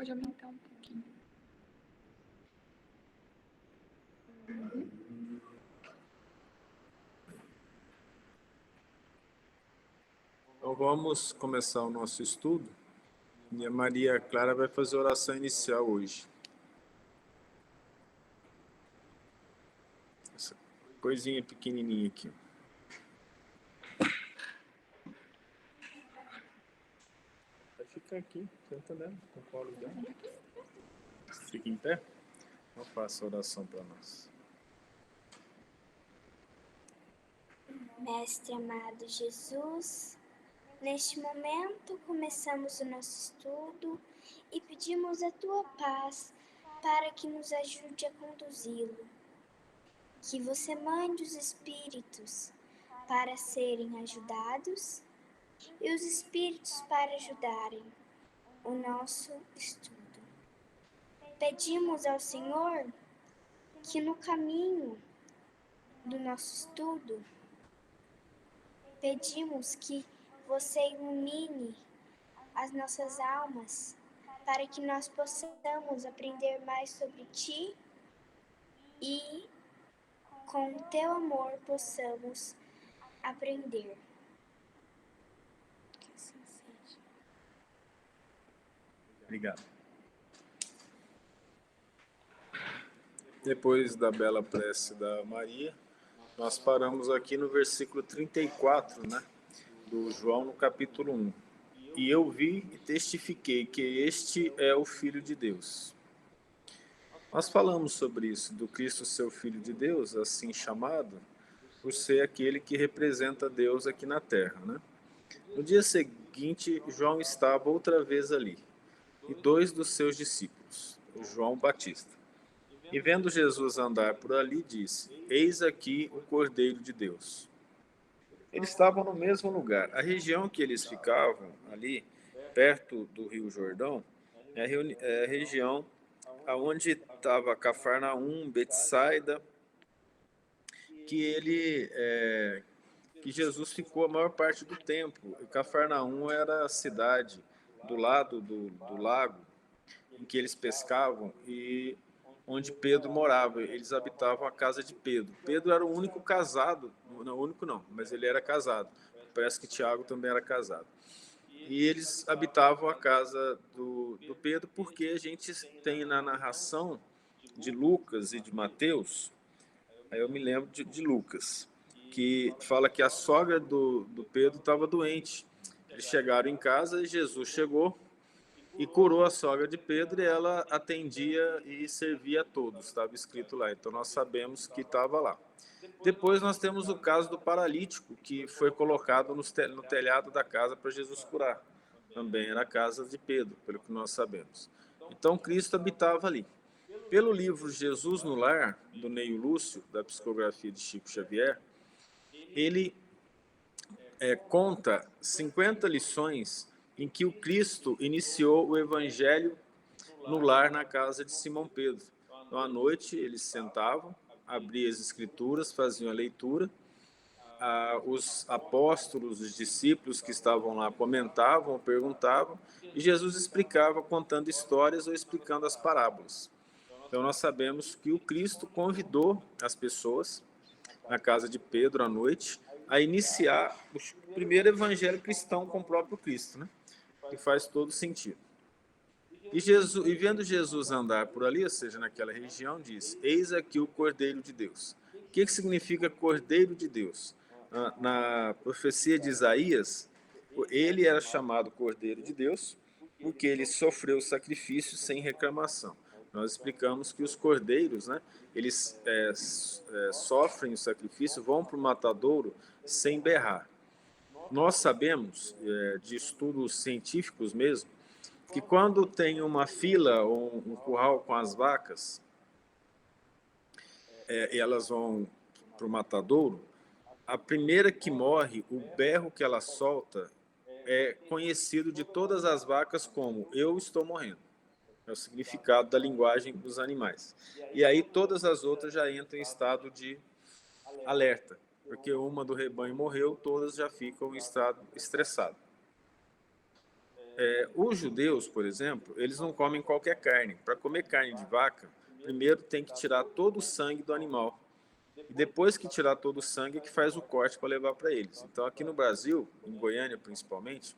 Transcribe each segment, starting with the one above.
pode aumentar um pouquinho. Então vamos começar o nosso estudo. E a Maria Clara vai fazer a oração inicial hoje. Essa coisinha pequenininha aqui. Vai ficar aqui, senta nela, com o colo dela. Fica em pé. Então faça a oração para nós. Mestre amado Jesus, neste momento começamos o nosso estudo e pedimos a tua paz para que nos ajude a conduzi-lo. Que você mande os espíritos para serem ajudados e os espíritos para ajudarem o nosso estudo. Pedimos ao Senhor que no caminho do nosso estudo, pedimos que você ilumine as nossas almas para que nós possamos aprender mais sobre Ti e, com o Teu amor, possamos aprender. Que assim seja. Obrigado. Depois da bela prece da Maria, nós paramos aqui no versículo 34, né, do João, no capítulo 1. E eu vi e testifiquei que este é o Filho de Deus. Nós falamos sobre isso, do Cristo ser o Filho de Deus, assim chamado, por ser aquele que representa Deus aqui na terra, né? No dia seguinte, João estava outra vez ali, e dois dos seus discípulos, o João Batista. E vendo Jesus andar por ali, disse: Eis aqui o Cordeiro de Deus. Eles estavam no mesmo lugar. A região que eles ficavam ali, perto do Rio Jordão, é a região onde estava Cafarnaum, Betsaida, que Jesus ficou a maior parte do tempo. Cafarnaum era a cidade do lado do lago em que eles pescavam e onde Pedro morava. Eles habitavam a casa de Pedro. Pedro era o único casado, não único não, mas ele era casado. Parece que Tiago também era casado. E eles habitavam a casa do Pedro porque a gente tem na narração de Lucas e de Mateus, aí eu me lembro de Lucas, que fala que a sogra do Pedro estava doente. Eles chegaram em casa e Jesus chegou e curou a sogra de Pedro e ela atendia e servia a todos, estava escrito lá. Então nós sabemos que estava lá. Depois nós temos o caso do paralítico, que foi colocado no telhado da casa para Jesus curar. Também era a casa de Pedro, pelo que nós sabemos. Então Cristo habitava ali. Pelo livro Jesus no Lar, do Neio Lúcio, da psicografia de Chico Xavier, ele conta 50 lições em que o Cristo iniciou o evangelho no lar, na casa de Simão Pedro. Então, à noite, eles sentavam, abriam as escrituras, faziam a leitura, os apóstolos, os discípulos que estavam lá comentavam, perguntavam, e Jesus explicava contando histórias ou explicando as parábolas. Então, nós sabemos que o Cristo convidou as pessoas na casa de Pedro à noite a iniciar o primeiro evangelho cristão com o próprio Cristo, né? Que faz todo sentido. E vendo Jesus andar por ali, ou seja, naquela região, diz: Eis aqui o Cordeiro de Deus. O que significa Cordeiro de Deus? Na profecia de Isaías, ele era chamado Cordeiro de Deus porque ele sofreu o sacrifício sem reclamação. Nós explicamos que os cordeiros, né, eles sofrem o sacrifício, vão para o matadouro sem berrar. Nós sabemos, de estudos científicos mesmo, que quando tem uma fila ou um curral com as vacas, e elas vão para o matadouro, a primeira que morre, o berro que ela solta, é conhecido de todas as vacas como eu estou morrendo. É o significado da linguagem dos animais. E aí todas as outras já entram em estado de alerta, porque uma do rebanho morreu, todas já ficam em estado estressado. Os judeus, por exemplo, eles não comem qualquer carne. Para comer carne de vaca, primeiro tem que tirar todo o sangue do animal. E depois que tirar todo o sangue, é que faz o corte para levar para eles. Então, aqui no Brasil, em Goiânia principalmente,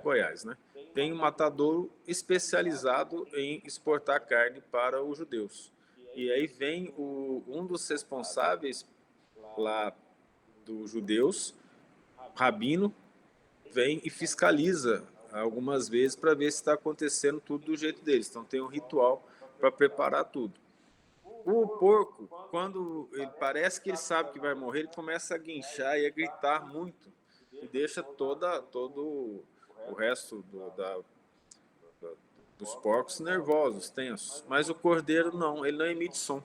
Goiás, né? Tem um matadouro especializado em exportar carne para os judeus. E aí vem um dos responsáveis lá dos judeus, rabino, vem e fiscaliza algumas vezes para ver se está acontecendo tudo do jeito deles. Então tem um ritual para preparar tudo. O porco, quando ele parece que ele sabe que vai morrer, ele começa a guinchar e a gritar muito e deixa todo o resto dos porcos nervosos, tensos. Mas o cordeiro não, ele não emite som.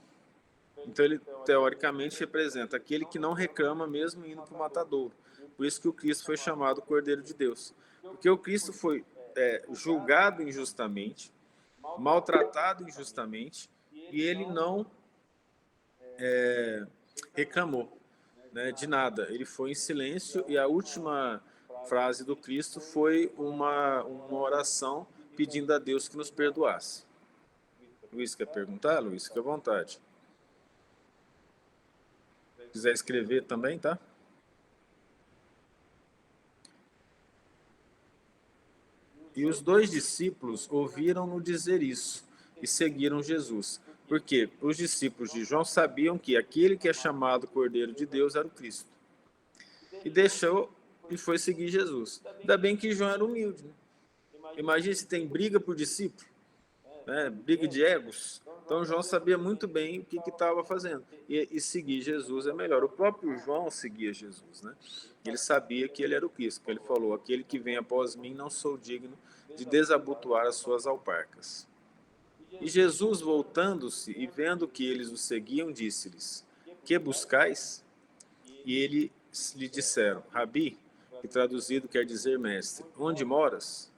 Então ele teoricamente representa aquele que não reclama mesmo indo para o matadouro. Por isso que o Cristo foi chamado Cordeiro de Deus. Porque o Cristo foi julgado injustamente, maltratado injustamente, e ele não reclamou, né, de nada. Ele foi em silêncio e a última frase do Cristo foi uma oração pedindo a Deus que nos perdoasse. Luiz, quer perguntar? Luiz, fica à vontade. Se quiser escrever também, tá? E os 2 discípulos ouviram-no dizer isso e seguiram Jesus. Porque os discípulos de João sabiam que aquele que é chamado Cordeiro de Deus era o Cristo. E deixou e foi seguir Jesus. Ainda bem que João era humilde, né? Imagina se tem briga por discípulo, né? Briga de egos. Então João sabia muito bem o que estava fazendo. E seguir Jesus é melhor. O próprio João seguia Jesus, né? Ele sabia que ele era o Cristo. Ele falou: aquele que vem após mim, não sou digno de desabotoar as suas alparcas. E Jesus, voltando-se e vendo que eles o seguiam, disse-lhes: que buscais? E eles lhe disseram: Rabi, que traduzido quer dizer mestre, onde moras?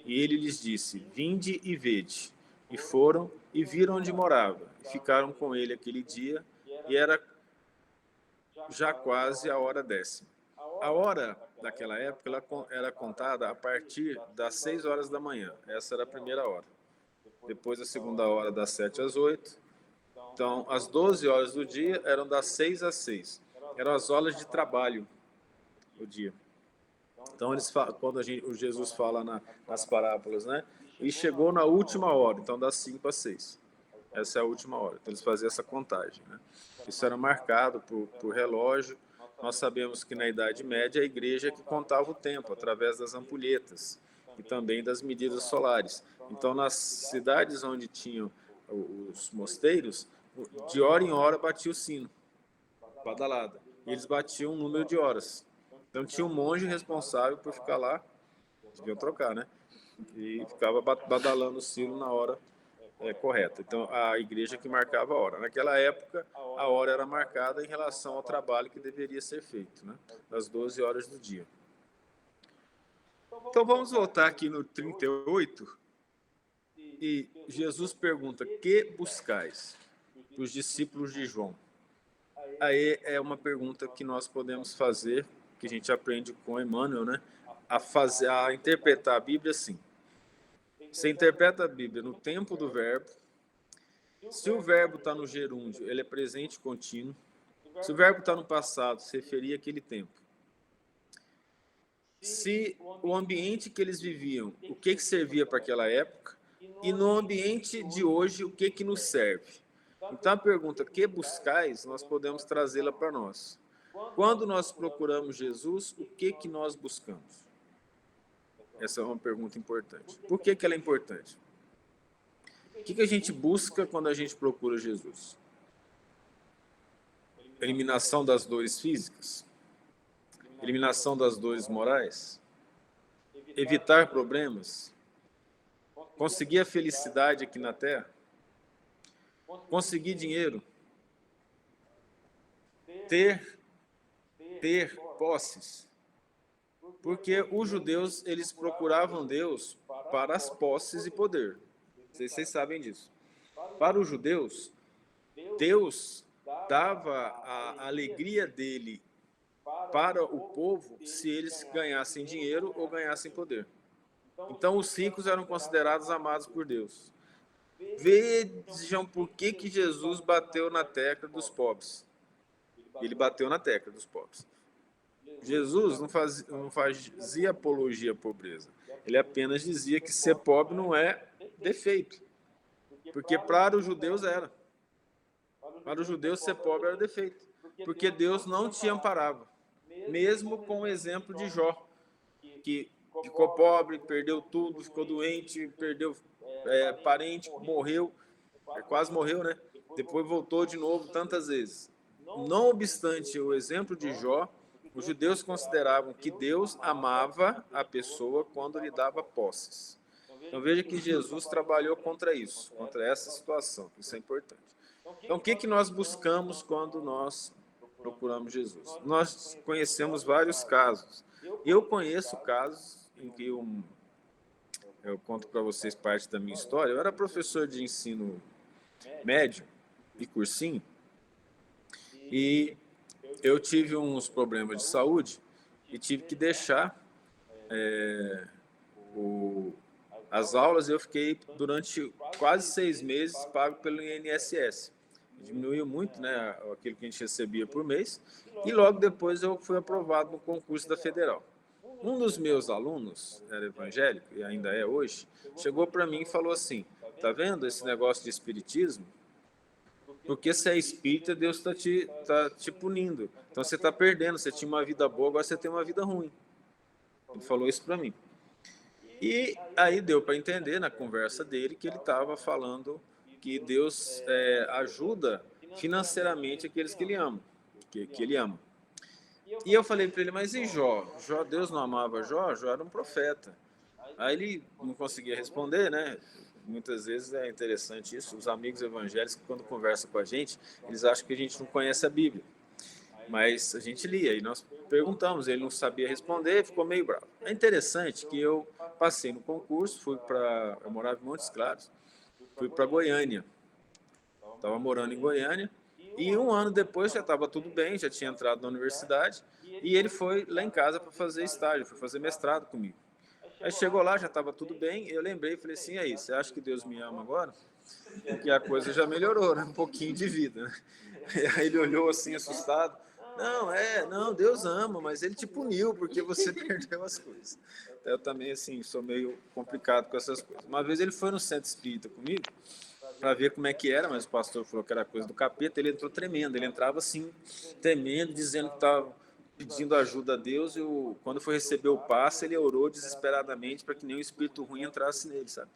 E ele lhes disse: vinde e vede. E foram e viram onde morava, e ficaram com ele aquele dia, e era já quase a hora 10ª. A hora daquela época ela era contada a partir das 6 horas da manhã. Essa era a primeira hora. Depois a segunda hora, das 7 às 8. Então, as 12 horas do dia eram das 6 às 6. Eram as horas de trabalho do dia. Então, quando o Jesus fala nas parábolas, né? E chegou na última hora, então das 5 às 6. Essa é a última hora. Então, eles faziam essa contagem, né? Isso era marcado por relógio. Nós sabemos que na Idade Média a igreja que contava o tempo através das ampulhetas e também das medidas solares. Então, nas cidades onde tinham os mosteiros, de hora em hora batia o sino, badalada. E eles batiam um número de horas. Então, tinha um monge responsável por ficar lá, deviam trocar, né? E ficava badalando o sino na hora correta. Então, a igreja que marcava a hora. Naquela época, a hora era marcada em relação ao trabalho que deveria ser feito, né? Das 12 horas do dia. Então, vamos voltar aqui no 38. E Jesus pergunta: que buscais? Para os discípulos de João. Aí é uma pergunta que nós podemos fazer, que a gente aprende com Emmanuel, né? A interpretar a Bíblia assim. Você interpreta a Bíblia no tempo do verbo. Se o verbo está no gerúndio, ele é presente contínuo. Se o verbo está no passado, se referia àquele tempo. Se o ambiente que eles viviam, o que servia para aquela época, e no ambiente de hoje, o que nos serve. Então a pergunta, que buscais, nós podemos trazê-la para nós. Quando nós procuramos Jesus, o que nós buscamos? Essa é uma pergunta importante. Por que ela é importante? O que a gente busca quando a gente procura Jesus? Eliminação das dores físicas? Eliminação das dores morais? Evitar problemas? Conseguir a felicidade aqui na Terra? Conseguir dinheiro? Ter posses? Porque os judeus, eles procuravam Deus para as posses e poder. Vocês sabem disso. Para os judeus, Deus dava a alegria dele para o povo se eles ganhassem dinheiro ou ganhassem poder. Então os ricos eram considerados amados por Deus. Vejam por que Jesus bateu na tecla dos pobres. Ele bateu na tecla dos pobres. Jesus não fazia apologia à pobreza. Ele apenas dizia que ser pobre não é defeito. Porque para os judeus era. Para os judeus ser pobre era defeito. Porque Deus não te amparava. Mesmo com o exemplo de Jó, que ficou pobre, perdeu tudo, ficou doente, perdeu parente, morreu, quase morreu, né? Depois voltou de novo tantas vezes. Não obstante o exemplo de Jó, os judeus consideravam que Deus amava a pessoa quando lhe dava posses. Então veja que Jesus trabalhou contra isso, contra essa situação. Isso é importante. Então o que nós buscamos quando nós procuramos Jesus? Nós conhecemos vários casos. Eu conheço casos em que eu conto para vocês parte da minha história. Eu era professor de ensino médio e cursinho e eu tive uns problemas de saúde e tive que deixar as aulas. Eu fiquei durante quase 6 meses pago pelo INSS. Diminuiu muito, né, aquilo que a gente recebia por mês, e logo depois eu fui aprovado no concurso da Federal. Um dos meus alunos, era evangélico, e ainda é hoje, chegou para mim e falou assim: tá vendo esse negócio de espiritismo? Porque se é espírita, Deus está te punindo. Então você está perdendo, você tinha uma vida boa, agora você tem uma vida ruim. Ele falou isso para mim. E aí deu para entender na conversa dele que ele estava falando que Deus ajuda financeiramente aqueles que ele ama, que ele ama. E eu falei para ele: mas e Jó? Deus não amava Jó? Jó era um profeta. Aí ele não conseguia responder, né? Muitas vezes é interessante isso. Os amigos evangélicos, quando conversam com a gente, eles acham que a gente não conhece a Bíblia. Mas a gente lia e nós perguntamos, ele não sabia responder, ficou meio bravo. É interessante que eu passei no concurso, eu morava em Montes Claros, fui para Goiânia. Estava morando em Goiânia e um ano depois já estava tudo bem, já tinha entrado na universidade e ele foi lá em casa para fazer estágio, foi fazer mestrado comigo. Aí chegou lá, já estava tudo bem, eu lembrei e falei assim: aí, você acha que Deus me ama agora? Porque a coisa já melhorou, né? Um pouquinho de vida, né? Aí ele olhou assim, assustado: não, Deus ama, mas ele te puniu porque você perdeu as coisas. Eu também, assim, sou meio complicado com essas coisas. Uma vez ele foi no centro espírita comigo para ver como é que era, mas o pastor falou que era coisa do capeta. Ele entrou tremendo, ele entrava assim, tremendo, dizendo que estava pedindo ajuda a Deus, e quando foi receber o passe, ele orou desesperadamente para que nenhum espírito ruim entrasse nele, sabe?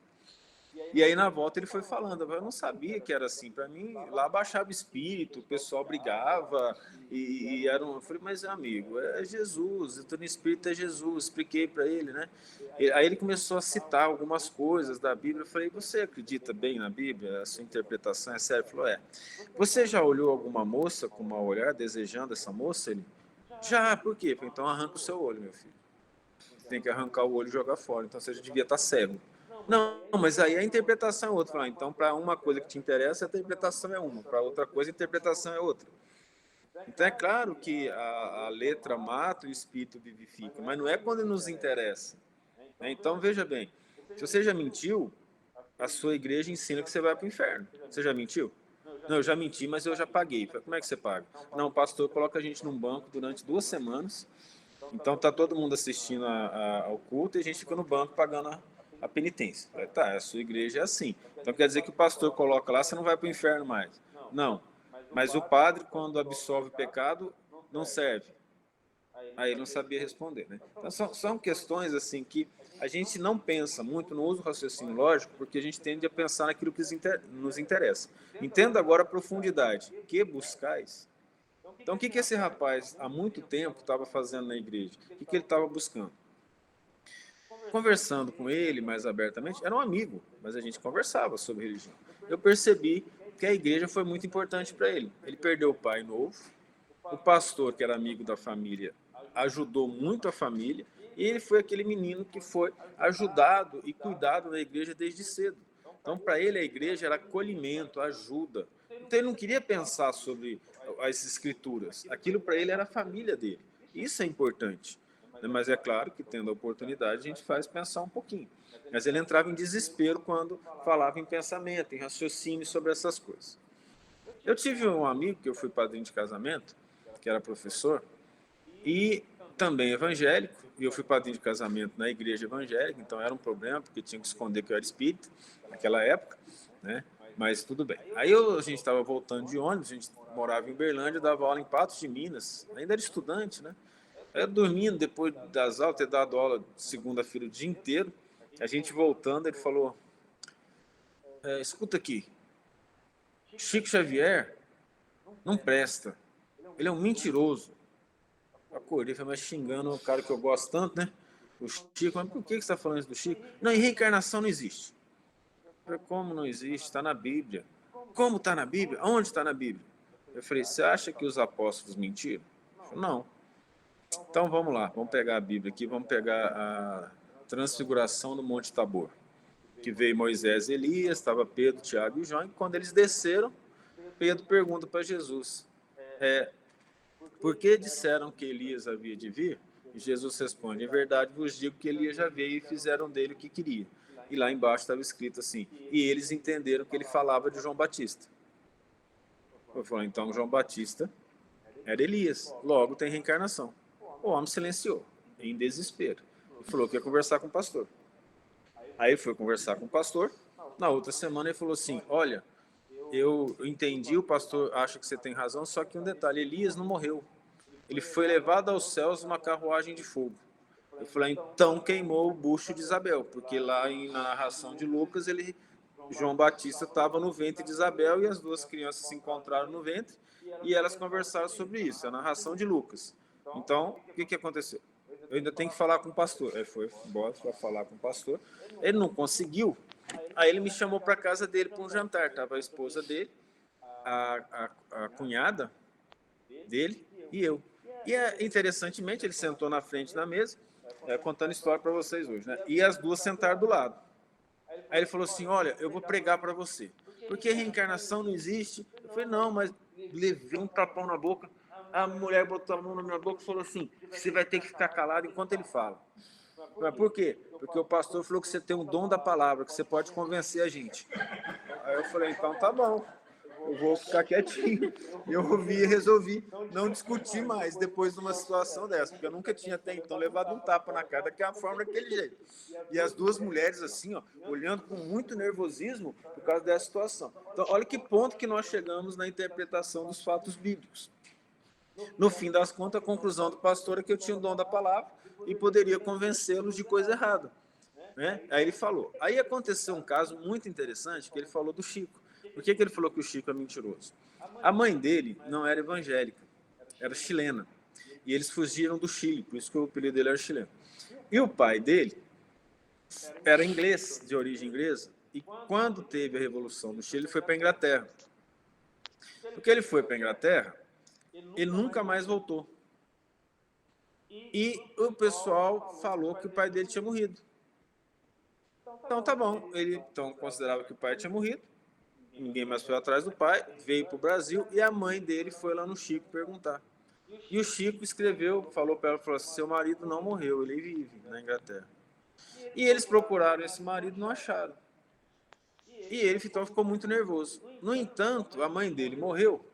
E aí, na volta, ele foi falando: eu não sabia que era assim. Para mim, lá baixava espírito, o pessoal brigava, e era eu falei: mas, amigo, é Jesus, eu estou no espírito, é Jesus. Expliquei para ele, né? Aí ele começou a citar algumas coisas da Bíblia. Eu falei: você acredita bem na Bíblia? A sua interpretação é séria? Ele falou: Você já olhou alguma moça com mau olhar, desejando essa moça? Ele: já, por quê? Eu falei: então arranca o seu olho, meu filho. Tem que arrancar o olho e jogar fora, então você já devia estar cego. Não, mas aí a interpretação é outra. Então, para uma coisa que te interessa, a interpretação é uma. Para outra coisa, a interpretação é outra. Então, é claro que a letra mata e o espírito vivifica, mas não é quando nos interessa. Então, veja bem, se você já mentiu, a sua igreja ensina que você vai para o inferno. Você já mentiu? Não, eu já menti, mas eu já paguei. Como é que você paga? Não, o pastor coloca a gente num banco durante 2 semanas. Então, está todo mundo assistindo ao culto e a gente fica no banco pagando a penitência. Tá, a sua igreja é assim. Então quer dizer que o pastor coloca lá, você não vai para o inferno mais. Não, mas o padre, quando absolve o pecado, não serve. Aí ele não sabia responder, né? Então são questões assim que a gente não pensa muito, não usa o raciocínio lógico, porque a gente tende a pensar naquilo que nos interessa. Entenda agora a profundidade. Que buscais? Então o que esse rapaz há muito tempo estava fazendo na igreja? O que ele estava buscando? Conversando com ele mais abertamente, era um amigo, mas a gente conversava sobre religião. Eu percebi que a igreja foi muito importante para ele. Ele perdeu o pai novo, o pastor, que era amigo da família, ajudou muito a família, e ele foi aquele menino que foi ajudado e cuidado na igreja desde cedo. Então, para ele, a igreja era acolhimento, ajuda. Então, ele não queria pensar sobre as escrituras. Aquilo para ele era a família dele. Isso é importante. né? Mas é claro que, tendo a oportunidade, a gente faz pensar um pouquinho. Mas ele entrava em desespero quando falava em pensamento, em raciocínio sobre essas coisas. Eu tive um amigo que eu fui padrinho de casamento, que era professor, e também evangélico, e eu fui padrinho de casamento na igreja evangélica, então era um problema, porque tinha que esconder que eu era espírita naquela época, né? Mas tudo bem. Aí a gente estava voltando de ônibus, a gente morava em Uberlândia, dava aula em Patos de Minas, ainda era estudante, né? Aí eu dormindo depois das aulas, ter dado aula segunda-feira o dia inteiro, a gente voltando, ele falou, escuta aqui, Chico Xavier não presta, ele é um mentiroso. Acordei, foi mais xingando o cara que eu gosto tanto, né? O Chico, mas por que você está falando isso do Chico? Não, e reencarnação não existe. Eu falei, como não existe? Está na Bíblia. Como está na Bíblia? Onde está na Bíblia? Eu falei, você acha que os apóstolos mentiram? Ele falou, não. Então vamos lá, vamos pegar a Bíblia aqui, vamos pegar a transfiguração do Monte Tabor. Que veio Moisés e Elias, estava Pedro, Tiago e João, e quando eles desceram, Pedro pergunta para Jesus, por que disseram que Elias havia de vir? E Jesus responde, em verdade vos digo que Elias já veio e fizeram dele o que queria. E lá embaixo estava escrito assim, e eles entenderam que ele falava de João Batista. Eu falei, então João Batista era Elias, logo tem reencarnação. O homem silenciou, em desespero, e falou que ia conversar com o pastor. Aí foi conversar com o pastor, na outra semana ele falou assim, olha, eu entendi, o pastor acha que você tem razão, só que um detalhe, Elias não morreu. Ele foi levado aos céus numa carruagem de fogo. Eu falei, então queimou o bucho de Isabel, porque lá na narração de Lucas, João Batista estava no ventre de Isabel e as duas crianças se encontraram no ventre e elas conversaram sobre isso, a narração de Lucas. Então, o que aconteceu? Eu ainda tenho que falar com o pastor. Ele foi embora para falar com o pastor. Ele não conseguiu. Aí ele me chamou para casa dele para um jantar. Estava a esposa dele, a cunhada dele e eu. E interessantemente, ele sentou na frente da mesa, contando história para vocês hoje, né? E as duas sentaram do lado. Aí ele falou assim, olha, eu vou pregar para você. Porque reencarnação não existe? Eu falei, não, mas levei um tapão na boca. A mulher botou a mão na minha boca e falou assim, você vai ter que ficar calado enquanto ele fala. Mas por quê? Porque o pastor falou que você tem um dom da palavra, que você pode convencer a gente. Aí eu falei, então tá bom, eu vou ficar quietinho. Eu ouvi e resolvi não discutir mais depois de uma situação dessa, porque eu nunca tinha até então levado um tapa na cara daquela forma, daquele jeito. E as duas mulheres assim, ó, olhando com muito nervosismo por causa dessa situação. Então, olha que ponto que nós chegamos na interpretação dos fatos bíblicos. No fim das contas, a conclusão do pastor é que eu tinha o dom da palavra e poderia convencê-los de coisa errada, né? Aí ele falou. Aí aconteceu um caso muito interessante, que ele falou do Chico. Por que ele falou que o Chico é mentiroso? A mãe dele não era evangélica, era chilena. E eles fugiram do Chile, por isso que o apelido dele era chileno. E o pai dele era inglês, de origem inglesa, e quando teve a Revolução do Chile, ele foi para a Inglaterra. Porque ele foi para a Inglaterra, ele nunca mais voltou. E o pessoal falou que o pai dele tinha morrido. Então tá bom, ele então considerava que o pai tinha morrido, ninguém mais foi atrás do pai, veio para o Brasil e a mãe dele foi lá no Chico perguntar. E o Chico escreveu, falou para ela, falou assim, seu marido não morreu, ele vive na Inglaterra. E eles procuraram esse marido e não acharam. E ele então ficou muito nervoso. No entanto, a mãe dele morreu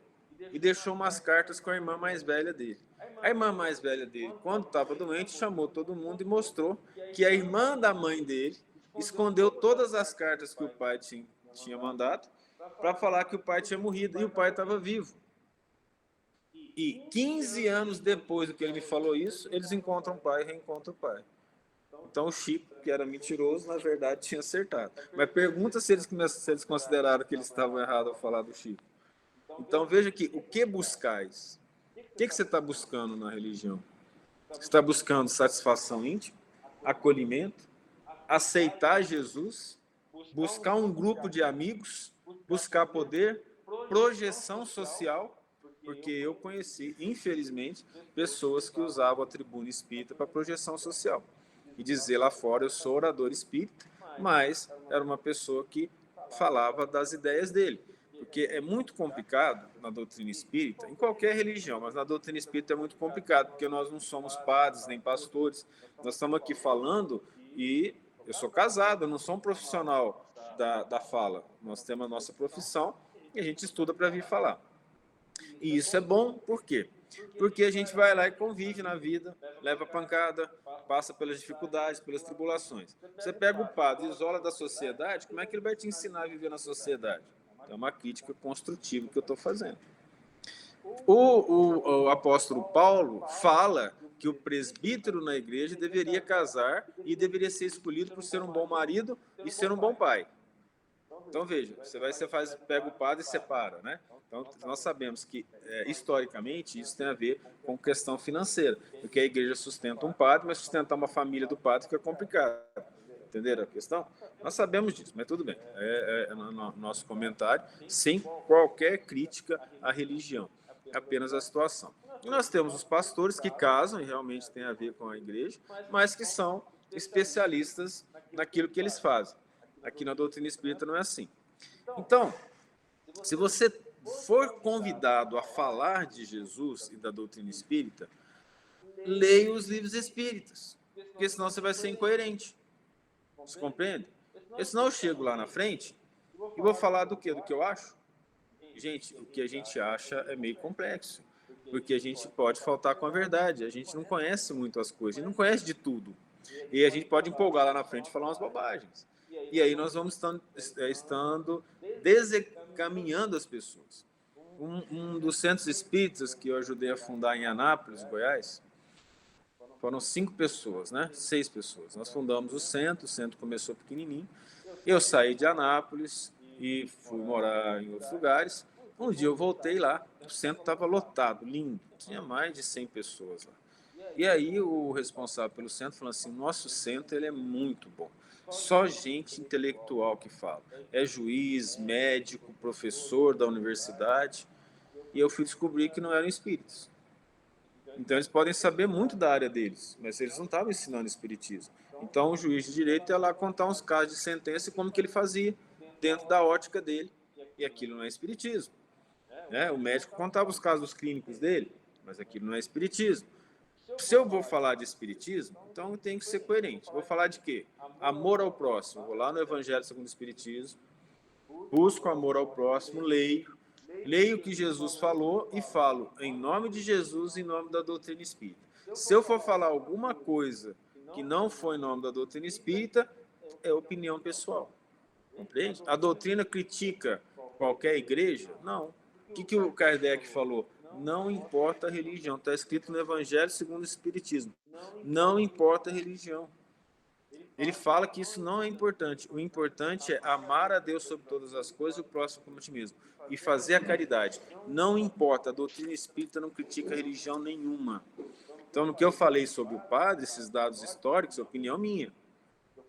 e deixou umas cartas com a irmã mais velha dele. A irmã mais velha dele, quando estava doente, chamou todo mundo e mostrou que a irmã da mãe dele escondeu todas as cartas que o pai tinha mandado para falar que o pai tinha morrido e o pai estava vivo. E 15 anos depois do que ele me falou isso, eles encontram o pai e reencontram o pai. Então o Chico, que era mentiroso, na verdade tinha acertado. Mas pergunta se eles consideraram que eles estavam errados ao falar do Chico. Então veja aqui, o que buscais? O que você está buscando na religião? Você está buscando satisfação íntima, acolhimento, aceitar Jesus, buscar um grupo de amigos, buscar poder, projeção social, porque eu conheci, infelizmente, pessoas que usavam a tribuna espírita para projeção social. E dizer lá fora, eu sou orador espírita, mas era uma pessoa que falava das ideias dele. Porque é muito complicado na doutrina espírita, em qualquer religião, mas na doutrina espírita é muito complicado, porque nós não somos padres nem pastores. Nós estamos aqui falando e eu sou casado, eu não sou um profissional da fala. Nós temos a nossa profissão e a gente estuda para vir falar. E isso é bom, por quê? Porque a gente vai lá e convive na vida, leva pancada, passa pelas dificuldades, pelas tribulações. Você pega o padre, isola da sociedade, como é que ele vai te ensinar a viver na sociedade? É uma crítica construtiva que eu estou fazendo. O apóstolo Paulo fala que o presbítero na igreja deveria casar e deveria ser escolhido por ser um bom marido e ser um bom pai. Então, veja, você pega o padre e separa, né? Então, nós sabemos que, historicamente, isso tem a ver com questão financeira, porque a igreja sustenta um padre, mas sustentar uma família do padre fica complicado. Entenderam a questão? Nós sabemos disso, mas tudo bem. É no nosso comentário, sem qualquer crítica à religião, apenas a situação. E nós temos os pastores que casam, e realmente tem a ver com a igreja, mas que são especialistas naquilo que eles fazem. Aqui na doutrina espírita não é assim. Então, se você for convidado a falar de Jesus e da doutrina espírita, leia os livros espíritas, porque senão você vai ser incoerente. Você compreende? Porque senão eu chego lá na frente e vou falar do quê? Do que eu acho? Gente, o que a gente acha é meio complexo, porque a gente pode faltar com a verdade, a gente não conhece muito as coisas, a gente não conhece de tudo. E a gente pode empolgar lá na frente e falar umas bobagens. E aí nós vamos estando desencaminhando as pessoas. Um dos centros espíritas que eu ajudei a fundar em Anápolis, Goiás, foram 5 pessoas, né? 6 pessoas. Nós fundamos o centro começou pequenininho. Eu saí de Anápolis e fui morar em outros lugares. Um dia eu voltei lá, o centro estava lotado, lindo, tinha mais de 100 pessoas lá. E aí o responsável pelo centro falou assim, nosso centro ele é muito bom, só gente intelectual que fala, é juiz, médico, professor da universidade, e eu fui descobrir que não eram espíritos. Então eles podem saber muito da área deles, mas eles não estavam ensinando espiritismo. Então o juiz de direito ia lá contar uns casos de sentença e como que ele fazia, dentro da ótica dele, e aquilo não é espiritismo. O médico contava os casos clínicos dele, mas aquilo não é espiritismo. Se eu vou falar de espiritismo, então eu tenho que ser coerente. Vou falar de quê? Amor ao próximo. Vou lá no Evangelho segundo o Espiritismo, busco amor ao próximo, leio o que Jesus falou e falo em nome de Jesus, em nome da doutrina espírita. Se eu for falar alguma coisa que não for em nome da doutrina espírita, é opinião pessoal. Compreende? A doutrina critica qualquer igreja? Não. O que o Kardec falou? Não importa a religião. Está escrito no Evangelho segundo o Espiritismo. Não importa a religião. Ele fala que isso não é importante. O importante é amar a Deus sobre todas as coisas e o próximo como a ti mesmo. E fazer a caridade. Não importa. A doutrina espírita não critica religião nenhuma. Então, no que eu falei sobre o padre, esses dados históricos, é opinião minha.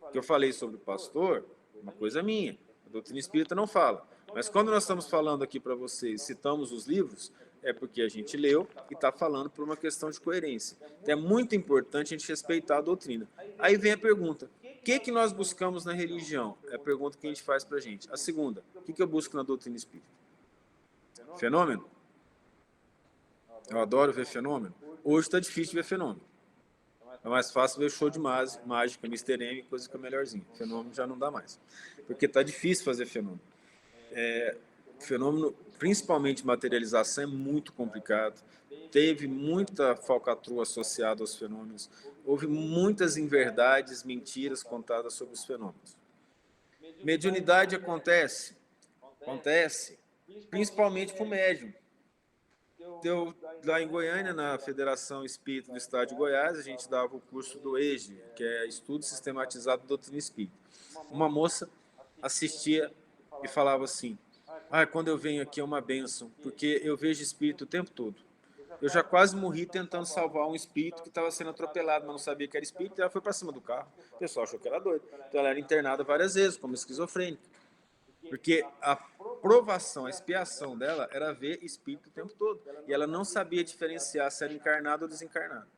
O que eu falei sobre o pastor, uma coisa minha. A doutrina espírita não fala. Mas quando nós estamos falando aqui para vocês, citamos os livros, é porque a gente leu e está falando por uma questão de coerência. Então é muito importante a gente respeitar a doutrina. Aí vem a pergunta, o que nós buscamos na religião? É a pergunta que a gente faz para a gente. A segunda, o que eu busco na doutrina espírita? Fenômeno? Eu adoro ver fenômeno. Hoje está difícil de ver fenômeno. É mais fácil ver show de mágica, Mr. M, coisa que é melhorzinha. Fenômeno já não dá mais. Porque está difícil fazer fenômeno. Fenômeno, principalmente materialização, é muito complicado. Teve muita falcatrua associada aos fenômenos. Houve muitas inverdades, mentiras contadas sobre os fenômenos. Mediunidade acontece principalmente para o médium. Lá em Goiânia, na Federação Espírita do Estado de Goiás, a gente dava o curso do EJE, que é Estudo Sistematizado da Doutrina Espírita. Uma moça assistia e falava assim, quando eu venho aqui é uma bênção, porque eu vejo espírito o tempo todo. Eu já quase morri tentando salvar um espírito que estava sendo atropelado, mas não sabia que era espírito, e ela foi para cima do carro. O pessoal achou que era doido. Então ela era internada várias vezes, como esquizofrênica. Porque a provação, a expiação dela era ver espírito o tempo todo. E ela não sabia diferenciar se era encarnado ou desencarnado.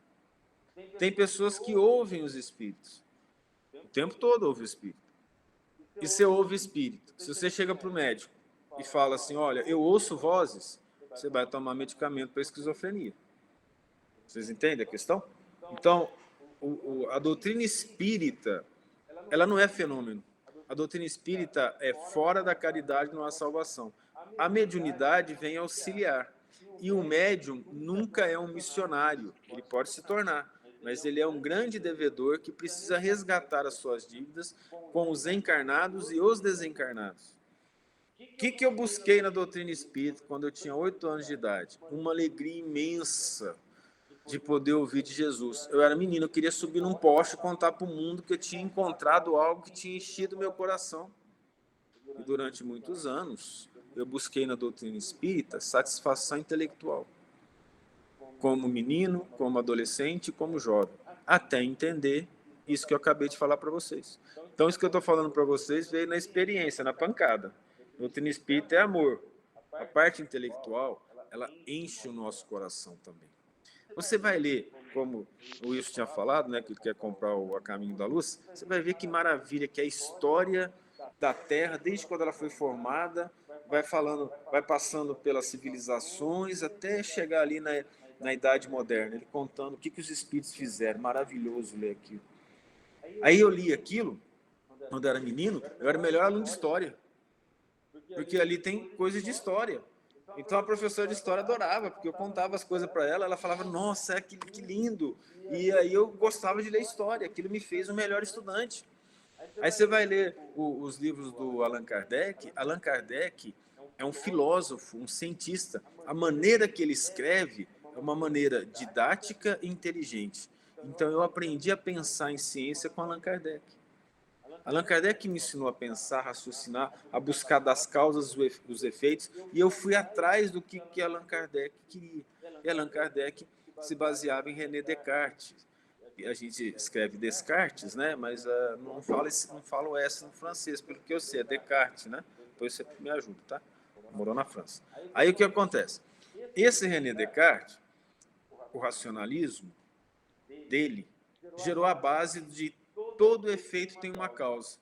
Tem pessoas que ouvem os espíritos. O tempo todo ouve o espírito. E você ouve o espírito. Se você chega para o médico e fala assim, olha, eu ouço vozes, você vai tomar medicamento para esquizofrenia. Vocês entendem a questão? Então, a doutrina espírita, ela não é fenômeno. A doutrina espírita é fora da caridade, não há salvação. A mediunidade vem auxiliar. E o médium nunca é um missionário. Ele pode se tornar, mas ele é um grande devedor que precisa resgatar as suas dívidas com os encarnados e os desencarnados. O que eu busquei na doutrina espírita quando eu tinha 8 anos de idade? Uma alegria imensa de poder ouvir de Jesus. Eu era menino, eu queria subir num poste e contar para o mundo que eu tinha encontrado algo que tinha enchido meu coração. E durante muitos anos, eu busquei na doutrina espírita satisfação intelectual. Como menino, como adolescente, como jovem. Até entender isso que eu acabei de falar para vocês. Então, isso que eu estou falando para vocês veio na experiência, na pancada. Doutrina espírita é amor. A parte intelectual, ela enche o nosso coração também. Você vai ler, como o Wilson tinha falado, né, que ele quer comprar o A Caminho da Luz, você vai ver que maravilha que é a história da Terra, desde quando ela foi formada, vai passando pelas civilizações até chegar ali na Idade Moderna, ele contando o que os espíritos fizeram. Maravilhoso ler aquilo. Aí eu li aquilo, quando eu era menino, eu era o melhor aluno de história, porque ali tem coisas de história. Então a professora de história adorava, porque eu contava as coisas para ela, ela falava, nossa, que lindo. E aí eu gostava de ler história, aquilo me fez o melhor estudante. Aí você vai ler os livros do Allan Kardec. Allan Kardec é um filósofo, um cientista. A maneira que ele escreve é uma maneira didática e inteligente. Então eu aprendi a pensar em ciência com Allan Kardec. Allan Kardec me ensinou a pensar, a raciocinar, a buscar das causas os efeitos, e eu fui atrás do que Allan Kardec queria. E Allan Kardec se baseava em René Descartes. A gente escreve Descartes, né? Mas não falo S no francês, pelo que eu sei, é Descartes, né? Depois você me ajuda, tá? Morou na França. Aí o que acontece? Esse René Descartes, o racionalismo dele, gerou a base de todo efeito tem uma causa.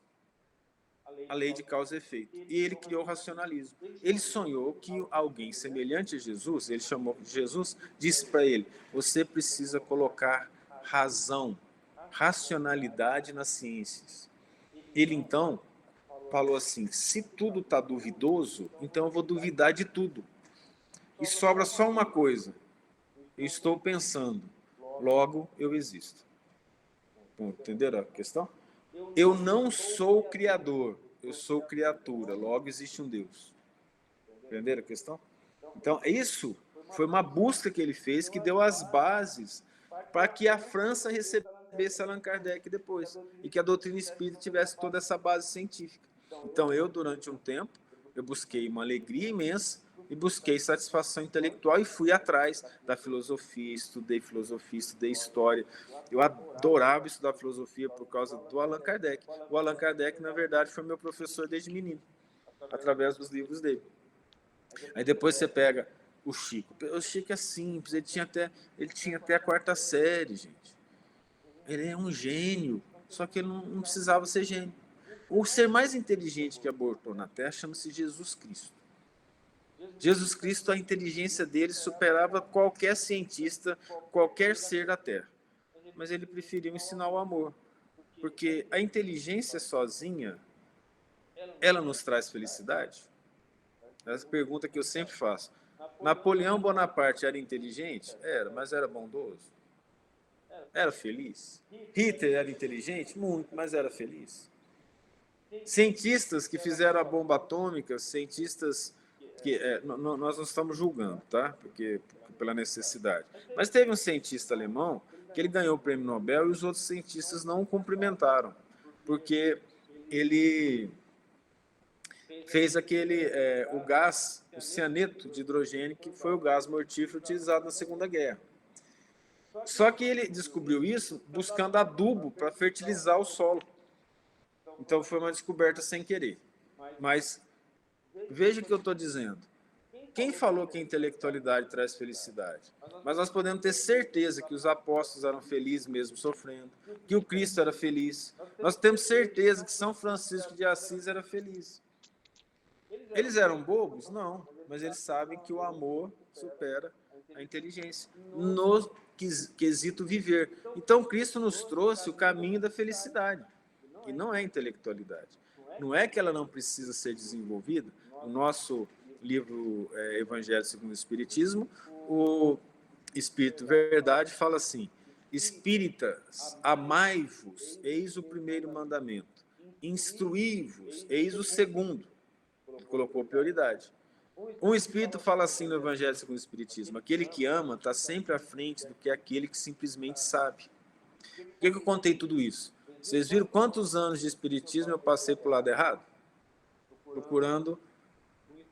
A lei de causa e efeito. E ele criou o racionalismo. Ele sonhou que alguém semelhante a Jesus, ele chamou Jesus, disse para ele, você precisa colocar razão, racionalidade nas ciências. Ele, então, falou assim, se tudo está duvidoso, então eu vou duvidar de tudo. E sobra só uma coisa, eu estou pensando, logo eu existo. Entenderam a questão? Eu não sou o criador, eu sou criatura, logo existe um Deus. Entenderam a questão? Então, isso foi uma busca que ele fez, que deu as bases para que a França recebesse Allan Kardec depois, e que a doutrina espírita tivesse toda essa base científica. Então, eu, durante um tempo, eu busquei uma alegria imensa, e busquei satisfação intelectual e fui atrás da filosofia, estudei história. Eu adorava estudar filosofia por causa do Allan Kardec. O Allan Kardec, na verdade, foi meu professor desde menino, através dos livros dele. Aí depois você pega o Chico. O Chico é simples, ele tinha até a 4ª série, gente. Ele é um gênio, só que ele não precisava ser gênio. O ser mais inteligente que abortou na Terra chama-se Jesus Cristo. Jesus Cristo, a inteligência dele superava qualquer cientista, qualquer ser da Terra. Mas ele preferiu ensinar o amor. Porque a inteligência sozinha, ela nos traz felicidade? Essa pergunta que eu sempre faço. Napoleão Bonaparte era inteligente? Era, mas era bondoso? Era feliz? Hitler era inteligente? Muito, mas era feliz? Cientistas que fizeram a bomba atômica, cientistas que nós não estamos julgando, tá? Porque pela necessidade. Mas teve um cientista alemão que ele ganhou o prêmio Nobel e os outros cientistas não o cumprimentaram, porque ele fez o gás, o cianeto de hidrogênio, que foi o gás mortífero utilizado na Segunda Guerra. Só que ele descobriu isso buscando adubo para fertilizar o solo. Então foi uma descoberta sem querer. Mas veja o que eu estou dizendo. Quem falou que a intelectualidade traz felicidade? Mas nós podemos ter certeza que os apóstolos eram felizes mesmo sofrendo, que o Cristo era feliz. Nós temos certeza que São Francisco de Assis era feliz. Eles eram bobos? Não, mas eles sabem que o amor supera a inteligência no quesito viver. Então, Cristo nos trouxe o caminho da felicidade, que não é intelectualidade. Não é que ela não precisa ser desenvolvida. No nosso livro Evangelho segundo o Espiritismo, o Espírito Verdade fala assim: espíritas, amai-vos, eis o primeiro mandamento. Instruí-vos, eis o segundo. Ele colocou prioridade. Um espírito fala assim no Evangelho segundo o Espiritismo: aquele que ama está sempre à frente do que aquele que simplesmente sabe. Por que eu contei tudo isso? Vocês viram quantos anos de espiritismo eu passei para o lado errado? Procurando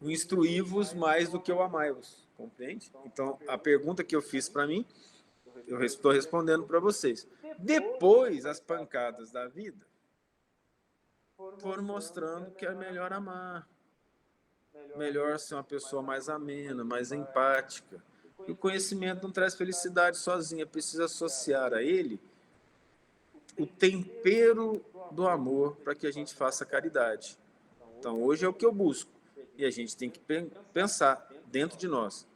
o instruí-vos mais do que o amai-vos. Compreende? Então, a pergunta que eu fiz para mim, eu estou respondendo para vocês. Depois, as pancadas da vida foram mostrando que é melhor amar, melhor ser uma pessoa mais amena, mais empática. E o conhecimento não traz felicidade sozinha, precisa associar a ele o tempero do amor para que a gente faça caridade. Então, hoje é o que eu busco. E a gente tem que pensar dentro de nós.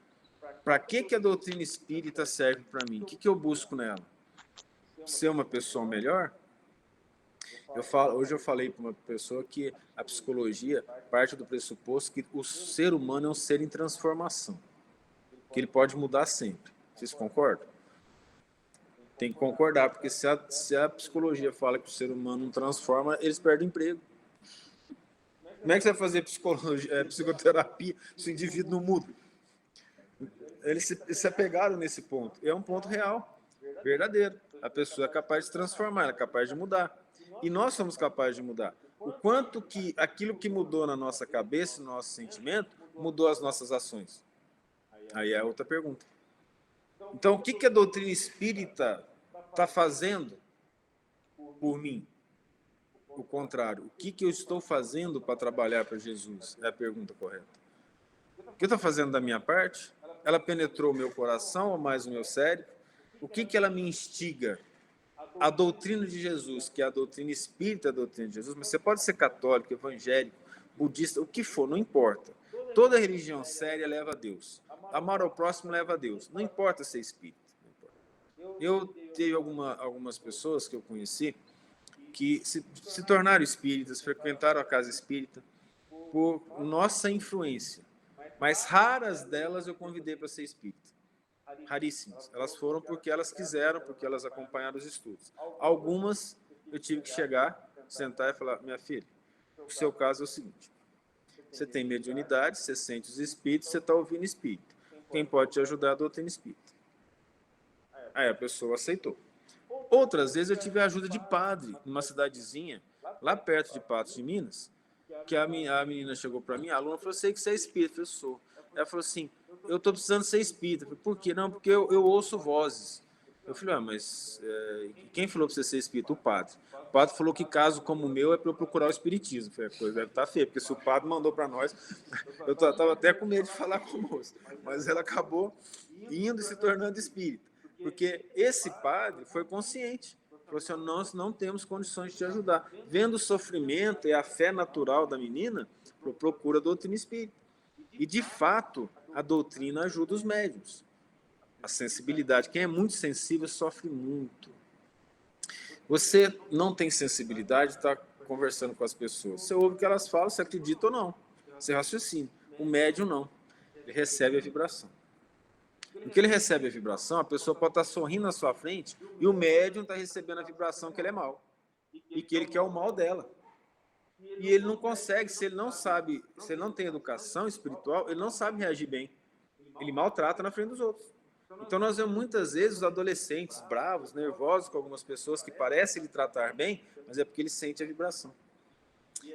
Para que a doutrina espírita serve para mim? O que eu busco nela? Ser uma pessoa melhor? Hoje eu falei para uma pessoa que a psicologia parte do pressuposto que o ser humano é um ser em transformação, que ele pode mudar sempre. Vocês concordam? Tem que concordar, porque se a psicologia fala que o ser humano não transforma, eles perdem emprego. Como é que você vai fazer psicoterapia se o indivíduo não muda? Eles se apegaram nesse ponto. É um ponto real, verdadeiro. A pessoa é capaz de se transformar, ela é capaz de mudar. E nós somos capazes de mudar. O quanto que aquilo que mudou na nossa cabeça, no nosso sentimento, mudou as nossas ações? Aí é outra pergunta. Então, o que a doutrina espírita está fazendo por mim? O contrário. O que eu estou fazendo para trabalhar para Jesus? É a pergunta correta. O que eu estou fazendo da minha parte? Ela penetrou o meu coração ou mais o meu cérebro? O que ela me instiga? A doutrina de Jesus, que é a doutrina espírita, a doutrina de Jesus, mas você pode ser católico, evangélico, budista, o que for, não importa. Toda religião séria leva a Deus. Amar ao próximo leva a Deus. Não importa ser espírita. Eu tive algumas pessoas que eu conheci que se tornaram espíritas, frequentaram a casa espírita por nossa influência. Mas raras delas eu convidei para ser espírita. Raríssimas. Elas foram porque elas quiseram, porque elas acompanharam os estudos. Algumas eu tive que chegar, sentar e falar: minha filha, o seu caso é o seguinte: você tem mediunidade, você sente os espíritos, você está ouvindo espírito. Quem pode te ajudar é a doutrina espírita. Aí a pessoa aceitou. Outras vezes eu tive a ajuda de padre, numa cidadezinha, lá perto de Patos de Minas, que a menina chegou para mim, a aluna falou: sei que você é espírita. Eu sou. Ela falou assim: eu estou precisando ser espírita. Eu falei: por quê? Não, porque eu ouço vozes. Eu falei: mas quem falou para você ser espírita? O padre. O padre falou que caso como o meu é para eu procurar o espiritismo. Eu falei: a coisa deve estar feia, porque se o padre mandou para nós, eu estava até com medo de falar com o moço. Mas ela acabou indo e se tornando espírita. Porque esse padre foi consciente. Falou assim: nós não temos condições de te ajudar. Vendo o sofrimento e a fé natural da menina, procura a doutrina espírita. E, de fato, a doutrina ajuda os médiuns. A sensibilidade. Quem é muito sensível sofre muito. Você não tem sensibilidade, está conversando com as pessoas. Você ouve o que elas falam, você acredita ou não. Você raciocina. O médium não. Ele recebe a vibração. No que ele recebe a vibração, a pessoa pode estar sorrindo na sua frente e o médium está recebendo a vibração que ele é mau. E que ele quer o mal dela. E ele não consegue, se ele não sabe, se ele não tem educação espiritual, ele não sabe reagir bem. Ele maltrata na frente dos outros. Então nós vemos muitas vezes os adolescentes bravos, nervosos com algumas pessoas que parecem lhe tratar bem, mas é porque ele sente a vibração.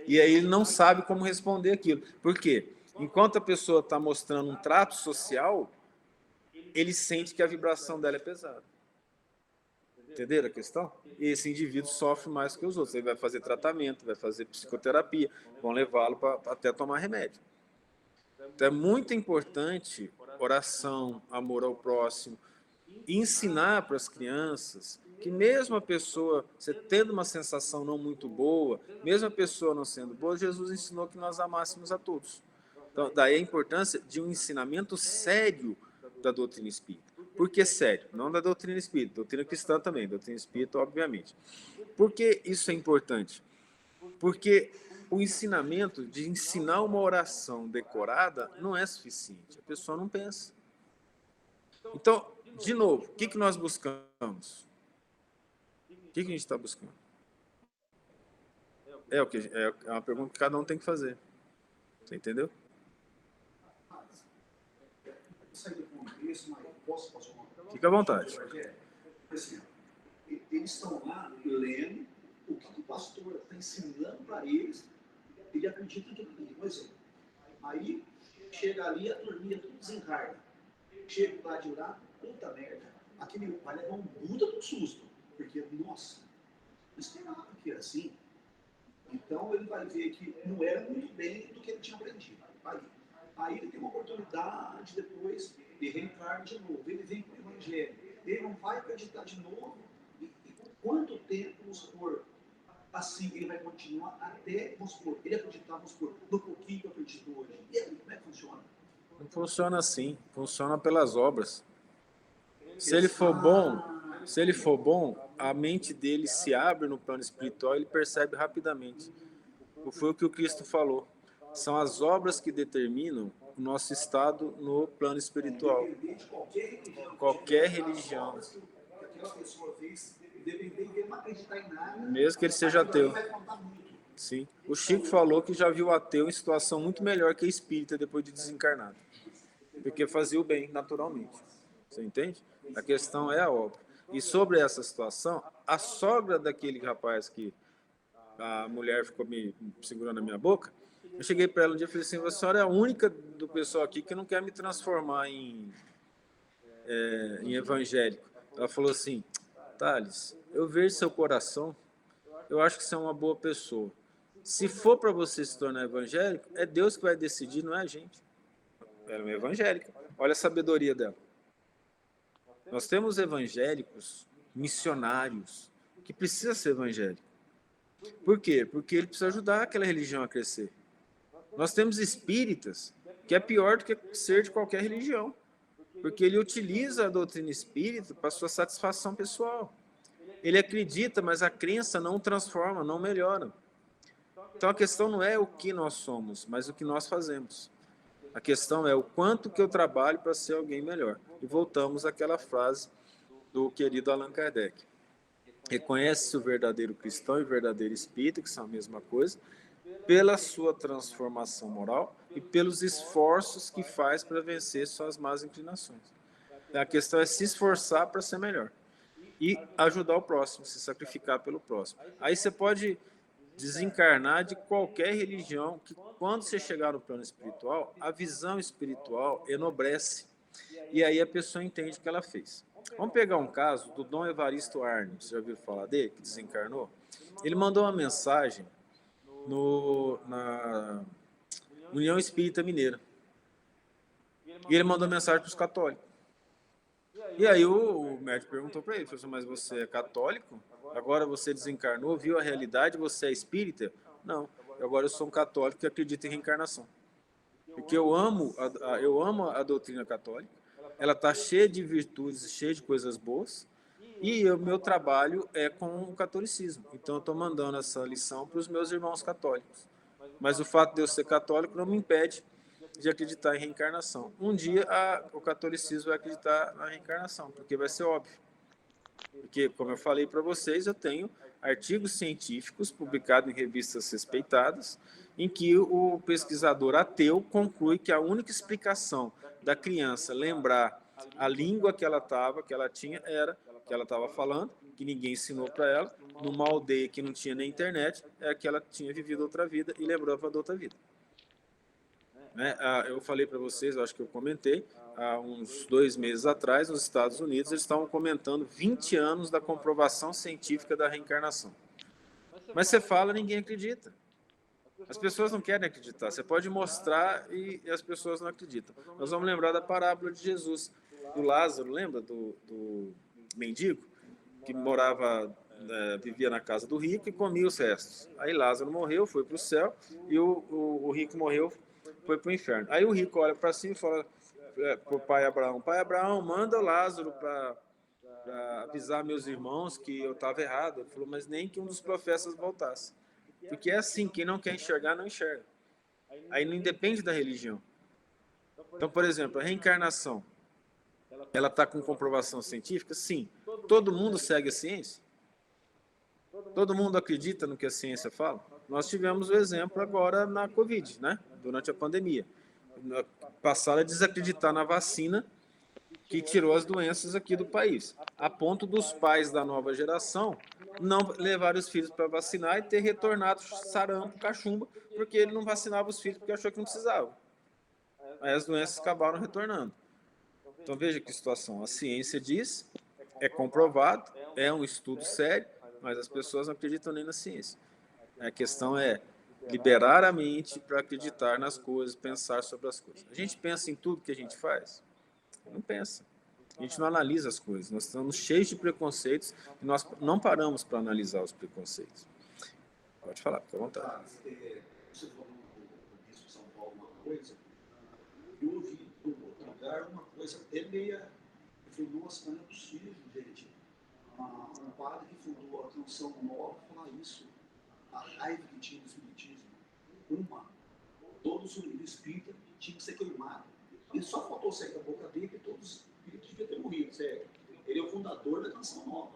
E aí ele não sabe como responder aquilo. Por quê? Enquanto a pessoa está mostrando um trato social, ele sente que a vibração dela é pesada. Entenderam a questão? E esse indivíduo sofre mais que os outros. Ele vai fazer tratamento, vai fazer psicoterapia, vão levá-lo para até tomar remédio. Então é muito importante oração, amor ao próximo, e ensinar para as crianças que mesmo a pessoa, você tendo uma sensação não muito boa, mesmo a pessoa não sendo boa, Jesus ensinou que nós amássemos a todos. Então, daí a importância de um ensinamento sério da doutrina espírita. Por que sério? Não da doutrina espírita, doutrina cristã também, doutrina espírita, obviamente. Por que isso é importante? Porque o ensinamento de ensinar uma oração decorada não é suficiente. A pessoa não pensa. Então, de novo, o que nós buscamos? O que a gente está buscando? É uma pergunta que cada um tem que fazer. Você entendeu? Fica à vontade. Eles estão lá lendo o que o pastor está ensinando para eles, ele acredita em tudo aquilo. Por exemplo, aí chega ali, a turminha tudo desencarna. Chega lá de orar, puta merda, aquele vai levar um puta de um susto, porque, nossa, não esperava que era assim. Então ele vai ver que não era muito bem do que ele tinha aprendido. Aí ele tem uma oportunidade depois de reentrar de novo. Ele vem para o Evangelho. Ele não vai acreditar de novo. E por quanto tempo, vamos supor, assim ele vai continuar até, vamos supor, ele acreditar, vamos supor, no pouquinho que eu acredito hoje. E aí, como é que funciona? Não funciona assim. Funciona pelas obras. Se ele for bom, a mente dele se abre no plano espiritual e ele percebe rapidamente. Foi o que o Cristo falou. São as obras que determinam o nosso estado no plano espiritual. Qualquer religião. Mesmo que ele seja ateu. Sim. O Chico falou que já viu ateu em situação muito melhor que espírita depois de desencarnado. Porque fazia o bem naturalmente. Você entende? A questão é a obra. E sobre essa situação, a sogra daquele rapaz que a mulher ficou me segurando a minha boca, eu cheguei para ela um dia e falei assim, a senhora é a única do pessoal aqui que não quer me transformar em evangélico. Ela falou assim, Thales, eu vejo seu coração, eu acho que você é uma boa pessoa. Se for para você se tornar evangélico, é Deus que vai decidir, não é a gente. Ela é uma evangélica. Olha a sabedoria dela. Nós temos evangélicos, missionários, que precisam ser evangélicos. Por quê? Porque ele precisa ajudar aquela religião a crescer. Nós temos espíritas, que é pior do que ser de qualquer religião, porque ele utiliza a doutrina espírita para sua satisfação pessoal. Ele acredita, mas a crença não transforma, não melhora. Então a questão não é o que nós somos, mas o que nós fazemos. A questão é o quanto que eu trabalho para ser alguém melhor. E voltamos àquela frase do querido Allan Kardec. Reconhece-se o verdadeiro cristão e o verdadeiro espírita, que são a mesma coisa, pela sua transformação moral e pelos esforços que faz para vencer suas más inclinações. A questão é se esforçar para ser melhor e ajudar o próximo, se sacrificar pelo próximo. Aí você pode desencarnar de qualquer religião, que quando você chegar no plano espiritual, a visão espiritual enobrece. E aí a pessoa entende o que ela fez. Vamos pegar um caso do Dom Evaristo Arne, você já ouviu falar dele, que desencarnou? Ele mandou uma mensagem na União Espírita Mineira. E ele mandou mensagem para os católicos. E aí o médico perguntou para ele, falou assim, mas você é católico? Agora você desencarnou, viu a realidade, você é espírita? Não, agora eu sou um católico que acredita em reencarnação. Porque eu amo a doutrina católica, ela está cheia de virtudes, cheia de coisas boas, e o meu trabalho é com o catolicismo. Então eu estou mandando essa lição para os meus irmãos católicos. Mas o fato de eu ser católico não me impede de acreditar em reencarnação. Um dia o catolicismo vai acreditar na reencarnação, porque vai ser óbvio. Porque, como eu falei para vocês, eu tenho artigos científicos publicados em revistas respeitadas, em que o pesquisador ateu conclui que a única explicação da criança lembrar a língua que ela tinha, era que ela estava falando, que ninguém ensinou para ela, numa aldeia que não tinha nem internet, é que ela tinha vivido outra vida e lembrava da outra vida. Eu falei para vocês, eu acho que eu comentei, há uns 2 meses atrás, nos Estados Unidos, eles estavam comentando 20 anos da comprovação científica da reencarnação. Mas você fala, ninguém acredita. As pessoas não querem acreditar. Você pode mostrar e as pessoas não acreditam. Nós vamos lembrar da parábola de Jesus, do Lázaro, lembra? Do mendigo, que vivia na casa do rico e comia os restos. Aí Lázaro morreu, foi para o céu, e o rico morreu, foi para o inferno. Aí o rico olha para cima e fala para o pai Abraão, manda Lázaro para avisar meus irmãos que eu estava errado. Ele falou, mas nem que um dos profetas voltasse. Porque é assim, quem não quer enxergar, não enxerga. Aí não independe da religião. Então, por exemplo, a reencarnação, ela está com comprovação científica? Sim. Todo mundo segue a ciência? Todo mundo acredita no que a ciência fala? Nós tivemos o exemplo agora na Covid, né? Durante a pandemia. Passaram a desacreditar na vacina que tirou as doenças aqui do país, a ponto dos pais da nova geração não levarem os filhos para vacinar e ter retornado sarampo, cachumba, porque ele não vacinava os filhos porque achou que não precisava. Aí as doenças acabaram retornando. Então veja que situação. A ciência diz, é comprovado, é um estudo sério, mas as pessoas não acreditam nem na ciência. A questão é liberar a mente para acreditar nas coisas, pensar sobre as coisas. A gente pensa em tudo que a gente faz? Não pensa. A gente não analisa as coisas. Nós estamos cheios de preconceitos e nós não paramos para analisar os preconceitos. Pode falar, fica à vontade. Você falou do Bispo de São Paulo uma coisa, eu ouvi em outro lugar uma coisa até meia. Eu falei, nossa, não é possível, gente. Um padre que fundou a Canção Nova falar isso. A raiva que tinha do Espiritismo. Todos os espíritas tinham que ser queimados. E só faltou sair da boca dele que todos os espíritos deviam ter morrido, certo? Ele é o fundador da Canção Nova.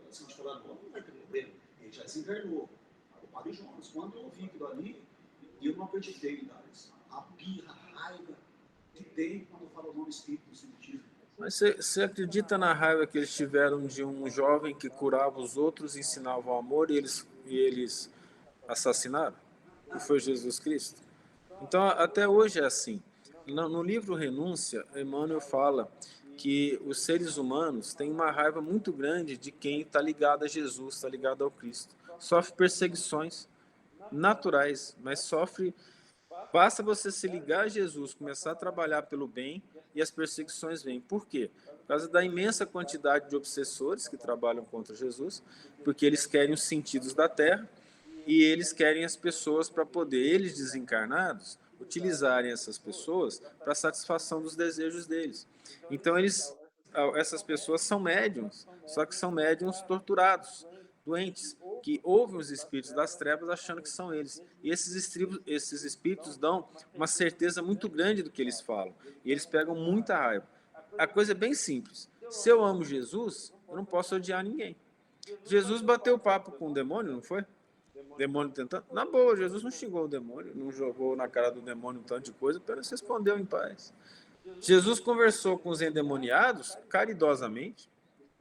Se a gente falar nova, não vai ter problema. Ele já se encarnou. O Padre Jonas, quando eu ouvi aquilo ali, eu não acreditei, Darius. A birra, a raiva que tem quando fala o nome espírito do Espiritismo. Mas você acredita na raiva que eles tiveram de um jovem que curava os outros, ensinava o amor e eles assassinaram? Que foi Jesus Cristo? Então, até hoje é assim. No livro Renúncia, Emmanuel fala que os seres humanos têm uma raiva muito grande de quem está ligado a Jesus, está ligado ao Cristo. Sofre perseguições naturais, mas sofre. Basta você se ligar a Jesus, começar a trabalhar pelo bem e as perseguições vêm. Por quê? Por causa da imensa quantidade de obsessores que trabalham contra Jesus, porque eles querem os sentidos da terra e eles querem as pessoas para poder, eles desencarnados, utilizarem essas pessoas para satisfação dos desejos deles. Então, essas pessoas são médiums, só que são médiums torturados, doentes, que ouvem os espíritos das trevas achando que são eles. E esses espíritos dão uma certeza muito grande do que eles falam. E eles pegam muita raiva. A coisa é bem simples. Se eu amo Jesus, eu não posso odiar ninguém. Jesus bateu papo com o demônio, não foi? O demônio tentando. Na boa, Jesus não xingou o demônio, não jogou na cara do demônio um tanto de coisa, apenas respondeu em paz. Jesus conversou com os endemoniados caridosamente,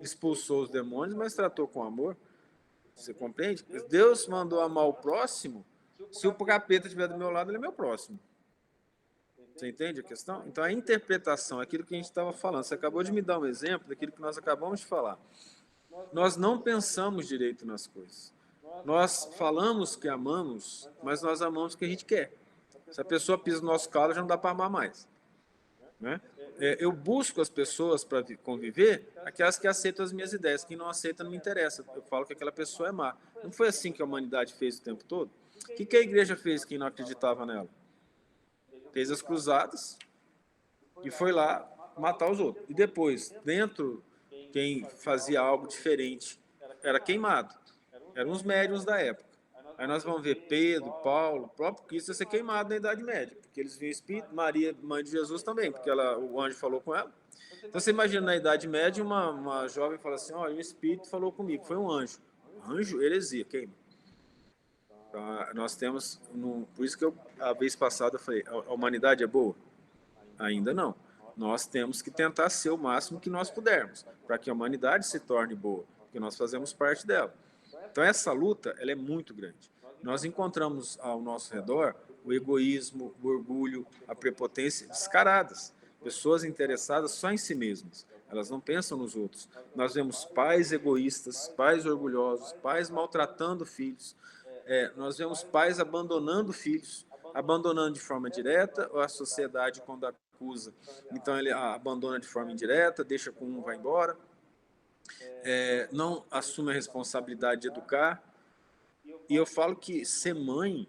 expulsou os demônios, mas tratou com amor. Você compreende? Deus mandou amar o próximo. Se o capeta estiver do meu lado, ele é meu próximo. Você entende a questão? Então, a interpretação, aquilo que a gente estava falando, você acabou de me dar um exemplo daquilo que nós acabamos de falar. Nós não pensamos direito nas coisas. Nós falamos que amamos, mas nós amamos o que a gente quer. Se a pessoa pisa no nosso calo, já não dá para amar mais. Né? Eu busco as pessoas para conviver, aquelas que aceitam as minhas ideias. Quem não aceita não me interessa. Eu falo que aquela pessoa é má. Não foi assim que a humanidade fez o tempo todo? O que a igreja fez quem não acreditava nela? Fez as cruzadas e foi lá matar os outros. E depois, dentro, quem fazia algo diferente era queimado. Eram os médiuns da época. Aí nós vamos ver Pedro, Paulo, o próprio Cristo ia ser queimado na Idade Média, porque eles viam espírito, Maria, mãe de Jesus também, porque o anjo falou com ela. Então você imagina na Idade Média uma jovem fala assim, olha, o espírito falou comigo, foi um anjo. Anjo, heresia, queima. Então, nós temos, por isso que a vez passada eu falei, a humanidade é boa? Ainda não. Nós temos que tentar ser o máximo que nós pudermos, para que a humanidade se torne boa, porque nós fazemos parte dela. Então, essa luta ela é muito grande. Nós encontramos ao nosso redor o egoísmo, o orgulho, a prepotência descaradas. Pessoas interessadas só em si mesmas. Elas não pensam nos outros. Nós vemos pais egoístas, pais orgulhosos, pais maltratando filhos. Nós vemos pais abandonando filhos, abandonando de forma direta, ou a sociedade, quando acusa, então ele abandona de forma indireta, deixa com um, vai embora. Não assume a responsabilidade de educar. E eu falo que ser mãe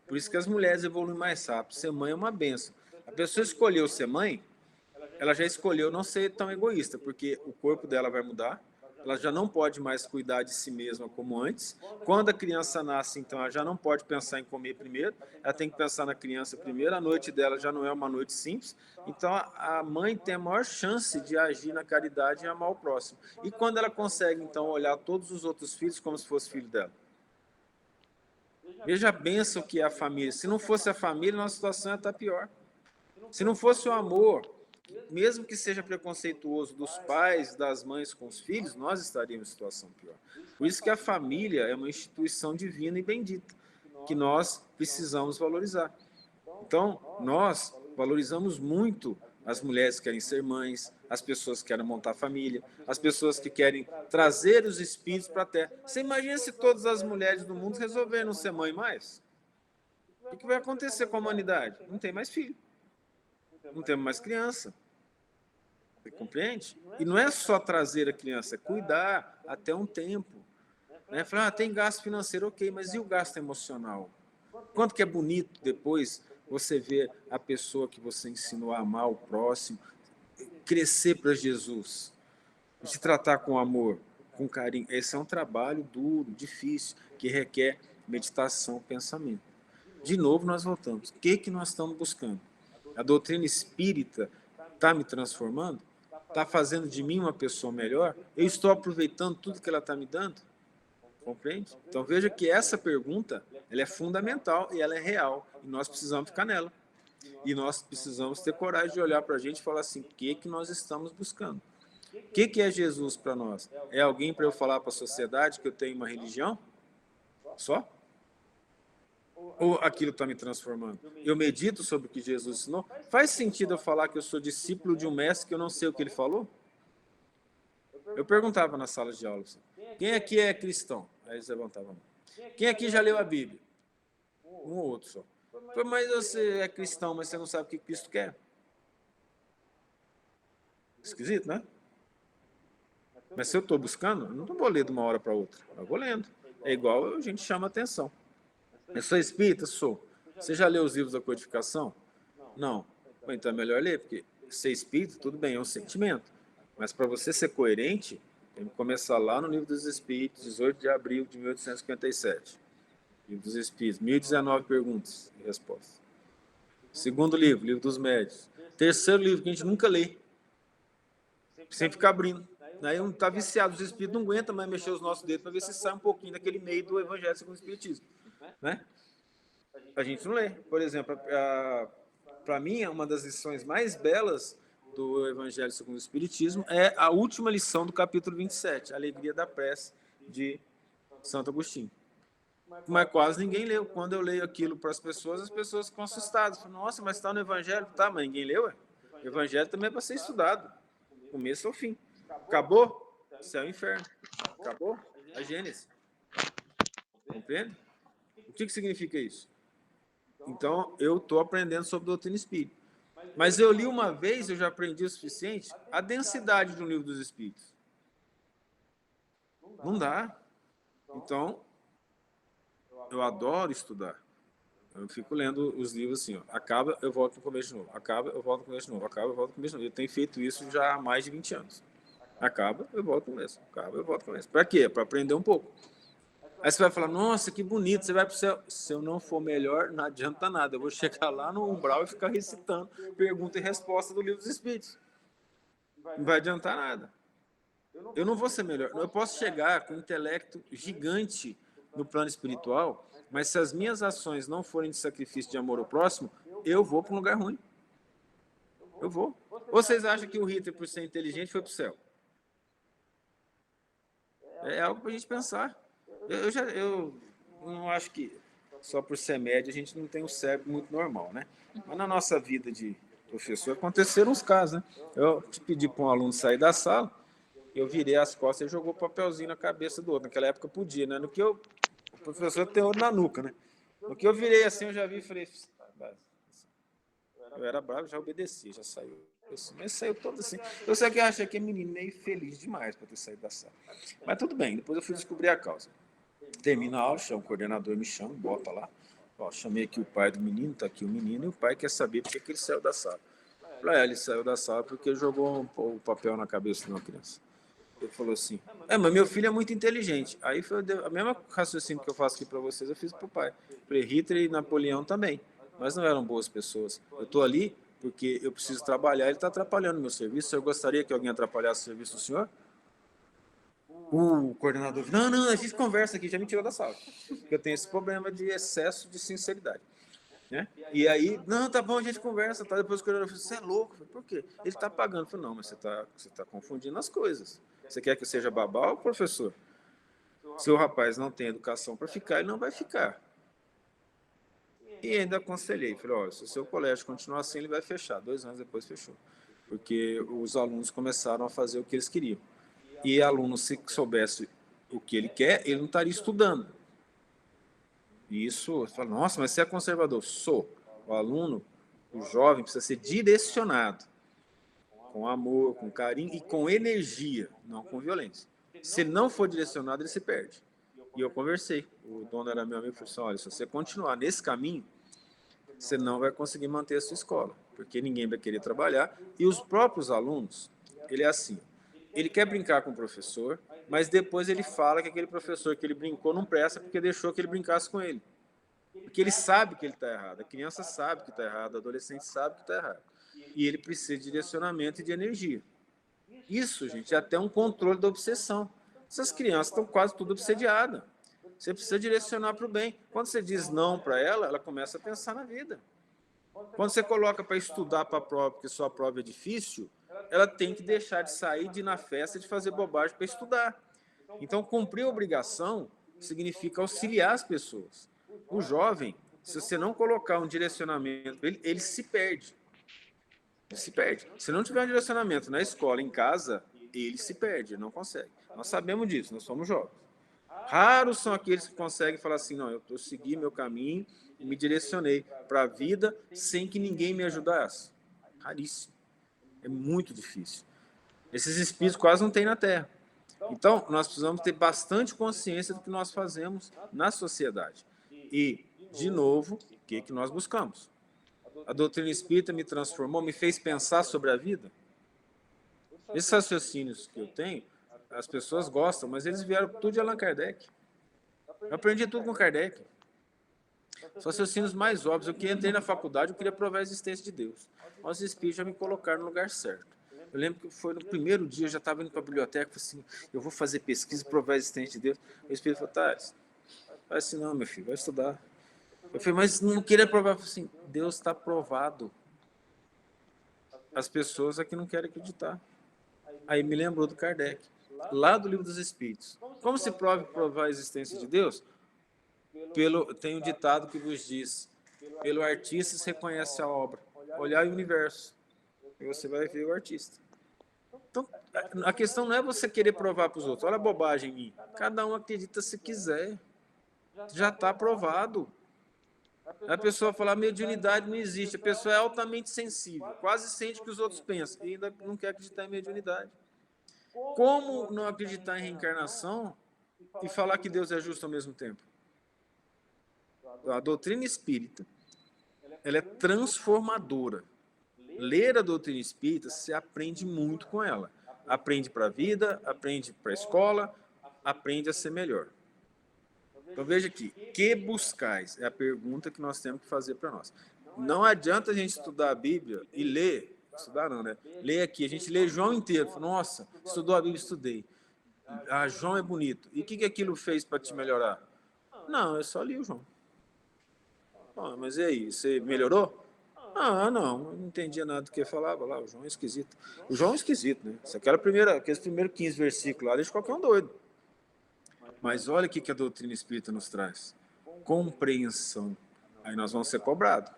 Por isso que as mulheres evoluem mais rápido. Ser mãe é uma benção. A pessoa escolheu ser mãe, ela já escolheu não ser tão egoísta, porque o corpo dela vai mudar, ela já não pode mais cuidar de si mesma como antes. Quando a criança nasce, então, ela já não pode pensar em comer primeiro, ela tem que pensar na criança primeiro, a noite dela já não é uma noite simples, então a mãe tem a maior chance de agir na caridade e amar o próximo. E quando ela consegue, então, olhar todos os outros filhos como se fosse filho dela? Veja a bênção que é a família. Se não fosse a família, nossa situação ia estar pior. Se não fosse o amor, mesmo que seja preconceituoso dos pais, das mães com os filhos, nós estaríamos em situação pior. Por isso que a família é uma instituição divina e bendita, que nós precisamos valorizar. Então, nós valorizamos muito as mulheres que querem ser mães, as pessoas que querem montar família, as pessoas que querem trazer os espíritos para a Terra. Você imagina se todas as mulheres do mundo resolverem não ser mãe mais? O que vai acontecer com a humanidade? Não tem mais filho. Não temos mais criança. Você compreende? E não é só trazer a criança, é cuidar até um tempo. Né? Falar, tem gasto financeiro, ok, mas e o gasto emocional? Quanto que é bonito depois você ver a pessoa que você ensinou a amar o próximo, crescer para Jesus, se tratar com amor, com carinho. Esse é um trabalho duro, difícil, que requer meditação, pensamento. De novo, nós voltamos. O que nós estamos buscando? A doutrina espírita está me transformando? Está fazendo de mim uma pessoa melhor? Eu estou aproveitando tudo que ela está me dando? Compreende? Então veja que essa pergunta ela é fundamental e ela é real. E nós precisamos ficar nela. E nós precisamos ter coragem de olhar para a gente e falar assim, o que nós estamos buscando? O que é Jesus para nós? É alguém para eu falar para a sociedade que eu tenho uma religião? Só? Ou aquilo está me transformando? Eu medito sobre o que Jesus ensinou? Faz sentido eu falar que eu sou discípulo de um mestre que eu não sei o que ele falou? Eu perguntava nas salas de aula, assim, quem aqui é cristão? Aí eles levantavam a mão. Quem aqui já leu a Bíblia? Um ou outro só. Mas você é cristão, mas você não sabe o que Cristo quer. Esquisito, né? Mas se eu estou buscando, eu não vou ler de uma hora para outra. Eu vou lendo. É igual a gente chama atenção. Eu sou espírita? Sou. Você já leu os livros da codificação? Não. Bom, então é melhor ler, porque ser espírita, tudo bem, é um sentimento. Mas para você ser coerente, tem que começar lá no Livro dos Espíritos, 18 de abril de 1857. Livro dos Espíritos, 1019 perguntas e respostas. Segundo livro, Livro dos Médios. Terceiro livro que a gente nunca lê, sem ficar abrindo. Aí um está viciado, os espíritos não aguentam mais mexer os nossos dedos para ver se sai um pouquinho daquele meio do Evangelho segundo o Espiritismo. Né? A gente não lê. Por exemplo, para mim, uma das lições mais belas do Evangelho segundo o Espiritismo é a última lição do capítulo 27, a alegria da prece de Santo Agostinho. Mas quase ninguém leu. Quando eu leio aquilo para as pessoas ficam assustadas. Falam, nossa, mas está no Evangelho? Tá, mas ninguém leu, ué. O Evangelho também é para ser estudado, começo ao fim. Acabou? Céu e inferno. Acabou? A Gênesis. Compreende? O que significa isso? Então, eu estou aprendendo sobre doutrina espírita. Mas eu li uma vez, eu já aprendi o suficiente, a densidade do Livro dos Espíritos. Não dá. Então, eu adoro estudar. Eu fico lendo os livros assim, ó. Acaba, eu volto no começo de novo. Acaba, eu volto no começo de novo. Acaba, eu volto no começo de novo. Eu tenho feito isso já há mais de 20 anos. Acaba, eu volto no começo. Acaba, eu volto no começo. Para quê? Para aprender um pouco. Aí você vai falar, nossa, que bonito, você vai para o céu. Se eu não for melhor, não adianta nada. Eu vou chegar lá no umbral e ficar recitando pergunta e resposta do Livro dos Espíritos. Não vai adiantar nada. Eu não vou ser melhor. Eu posso chegar com um intelecto gigante no plano espiritual, mas se as minhas ações não forem de sacrifício de amor ao próximo, eu vou para um lugar ruim. Eu vou. Ou vocês acham que o Hitler, por ser inteligente, foi para o céu? É algo para a gente pensar. Eu não acho que só por ser médio a gente não tem um cérebro muito normal, né? Mas na nossa vida de professor aconteceram uns casos, né? Eu te pedi para um aluno sair da sala, eu virei as costas e jogou o papelzinho na cabeça do outro. Naquela época podia, né? O professor tem ouro na nuca, né? No que eu virei assim, eu já vi e falei, eu era bravo, já obedeci, já saiu. Mas saiu todo assim. Eu sei que eu achei que é menino meio feliz demais para ter saído da sala. Mas tudo bem, depois eu fui descobrir a causa. Termina a aula, o coordenador me chama, bota lá. Ó, chamei aqui o pai do menino, está aqui o menino, e o pai quer saber por que ele saiu da sala. Eu falei, ele saiu da sala porque jogou o papel na cabeça de uma criança. Ele falou assim, mas meu filho é muito inteligente. Aí foi a mesma raciocínio que eu faço aqui para vocês, eu fiz para o pai. Falei, Hitler e Napoleão também, mas não eram boas pessoas. Eu estou ali porque eu preciso trabalhar, ele está atrapalhando o meu serviço. Eu gostaria que alguém atrapalhasse o serviço do senhor? O coordenador, não, a gente conversa aqui, já me tirou da sala. Porque eu tenho esse problema de excesso de sinceridade. Né? E aí, não, tá bom, a gente conversa. Tá? Depois o coordenador falou, você é louco? Falei, por quê? Ele está pagando. Eu falei, não, mas você tá confundindo as coisas. Você quer que eu seja babá ou professor? Se o rapaz não tem educação para ficar, ele não vai ficar. E ainda aconselhei, falei, olha, se o seu colégio continuar assim, ele vai fechar. 2 anos depois fechou. Porque os alunos começaram a fazer o que eles queriam. E aluno, se soubesse o que ele quer, ele não estaria estudando. E isso, você fala, nossa, mas você é conservador. Sou. O aluno, o jovem, precisa ser direcionado. Com amor, com carinho e com energia, não com violência. Se não for direcionado, ele se perde. E eu conversei. O dono era meu amigo e falou assim, olha, se você continuar nesse caminho, você não vai conseguir manter a sua escola, porque ninguém vai querer trabalhar. E os próprios alunos, ele é assim, ele quer brincar com o professor, mas depois ele fala que aquele professor que ele brincou não presta porque deixou que ele brincasse com ele. Porque ele sabe que ele está errado, a criança sabe que está errado, o adolescente sabe que está errado. E ele precisa de direcionamento e de energia. Isso, gente, é até um controle da obsessão. Essas crianças estão quase tudo obsediadas. Você precisa direcionar para o bem. Quando você diz não para ela, ela começa a pensar na vida. Quando você coloca para estudar para a prova, porque sua prova é difícil, ela tem que deixar de sair, de ir na festa, de fazer bobagem para estudar. Então, cumprir a obrigação significa auxiliar as pessoas. O jovem, se você não colocar um direcionamento, ele se perde. Ele se perde. Se não tiver um direcionamento na escola, em casa, ele se perde, ele não consegue. Nós sabemos disso, nós somos jovens. Raros são aqueles que conseguem falar assim, não, eu segui meu caminho e me direcionei para a vida sem que ninguém me ajudasse. Raríssimo. É muito difícil. Esses espíritos quase não tem na Terra. Então, nós precisamos ter bastante consciência do que nós fazemos na sociedade. E, de novo, o que nós buscamos? A doutrina espírita me transformou, me fez pensar sobre a vida. Esses raciocínios que eu tenho, as pessoas gostam, mas eles vieram tudo de Allan Kardec. Eu aprendi tudo com Kardec. Os raciocínios mais óbvios. Eu que entrei na faculdade, eu queria provar a existência de Deus. Os espíritos já me colocaram no lugar certo. Eu lembro que foi no primeiro dia, eu já estava indo para a biblioteca, falei assim, eu vou fazer pesquisa e provar a existência de Deus. O espírito falou, Thales, vai assim não, meu filho, vai estudar. Eu falei, mas não queria provar. Eu falei assim, Deus está provado. As pessoas aqui não querem acreditar. Aí me lembrou do Kardec, lá do Livro dos Espíritos. Como se provar a existência de Deus? Tem um ditado que vos diz, pelo artista se reconhece a obra. Olhar o universo, e você vai ver o artista. Então, a questão não é você querer provar para os outros, olha a bobagem em mim. Cada um acredita se quiser. Já está provado. A pessoa fala, mediunidade não existe. A pessoa é altamente sensível, quase sente o que os outros pensam, e ainda não quer acreditar em mediunidade. Como não acreditar em reencarnação e falar que Deus é justo ao mesmo tempo? A doutrina espírita, ela é transformadora. Ler a doutrina espírita, você aprende muito com ela. Aprende para a vida, aprende para a escola, aprende a ser melhor. Então veja aqui, que buscais? É a pergunta que nós temos que fazer para nós. Não adianta a gente estudar a Bíblia e ler, estudar não, né? Ler aqui, a gente lê João inteiro. Nossa, estudou a Bíblia, estudei. Ah, João é bonito. E o que aquilo fez para te melhorar? Não, eu só li o João. Ah, mas e aí, você melhorou? Ah, não, eu não entendia nada do que falava lá, o João é esquisito. O João é esquisito, né? Aqueles primeiros 15 versículos lá, deixa qualquer um doido. Mas olha o que a doutrina espírita nos traz. Compreensão. Aí nós vamos ser cobrados.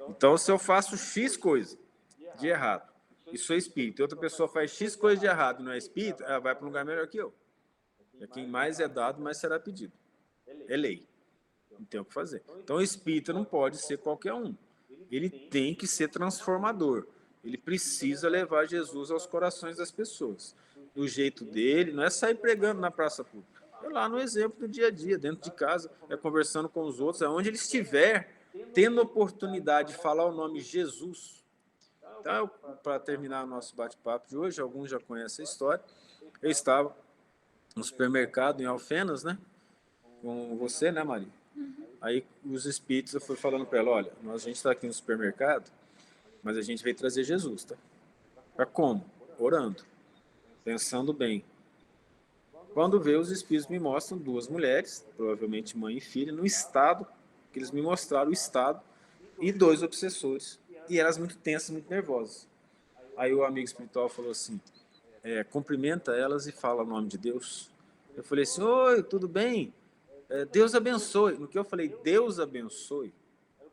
Então, se eu faço X coisa de errado, e sou espírita, e outra pessoa faz X coisa de errado e não é espírita, ela vai para um lugar melhor que eu. E quem mais é dado, mais será pedido. É lei. Não tem o que fazer. Então, o espírita não pode ser qualquer um. Ele tem que ser transformador. Ele precisa levar Jesus aos corações das pessoas. Do jeito dele, não é sair pregando na praça pública. É lá no exemplo do dia a dia, dentro de casa, é conversando com os outros, aonde ele estiver, tendo oportunidade de falar o nome Jesus. Então, para terminar o nosso bate-papo de hoje, alguns já conhecem a história, eu estava no supermercado em Alfenas, né? Com você, né, Maria? Aí os espíritos, eu fui falando para ela, olha, a gente está aqui no supermercado, mas a gente veio trazer Jesus, tá? Para como? Orando, pensando bem. Quando vê, os espíritos me mostram duas mulheres, provavelmente mãe e filha, no estado, que eles me mostraram o estado, e dois obsessores. E elas muito tensas, muito nervosas. Aí o amigo espiritual falou assim, cumprimenta elas e fala o nome de Deus. Eu falei assim, oi, tudo bem? Deus abençoe. No que eu falei, Deus abençoe,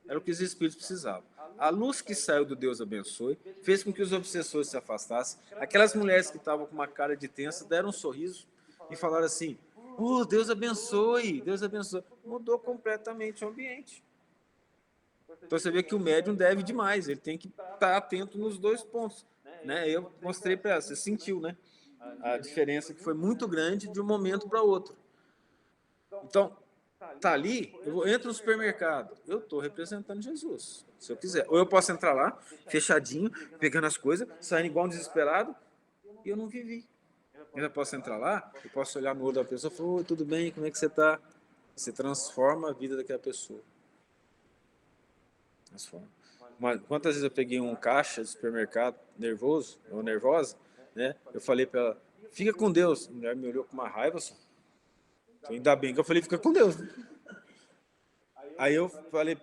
era o que os espíritos precisavam. A luz que saiu do Deus abençoe fez com que os obsessores se afastassem. Aquelas mulheres que estavam com uma cara de tensa deram um sorriso e falaram assim, oh, Deus abençoe, Deus abençoe. Mudou completamente o ambiente. Então você vê que o médium deve demais, ele tem que estar atento nos dois pontos. Né? Eu mostrei para ela, você sentiu, né? A diferença que foi muito grande de um momento para outro. Então, tá ali, eu entro no supermercado, eu estou representando Jesus, se eu quiser. Ou eu posso entrar lá, fechadinho, pegando as coisas, saindo igual um desesperado, e eu não vivi. Eu já posso entrar lá, eu posso olhar no olho da pessoa e falar, oi, tudo bem, como é que você está? Você transforma a vida daquela pessoa. Transforma. Mas quantas vezes eu peguei um caixa de supermercado nervoso ou nervosa, né? Eu falei para ela, fica com Deus. A mulher me olhou com uma raiva só. Ainda bem que eu falei, fica com Deus. Aí eu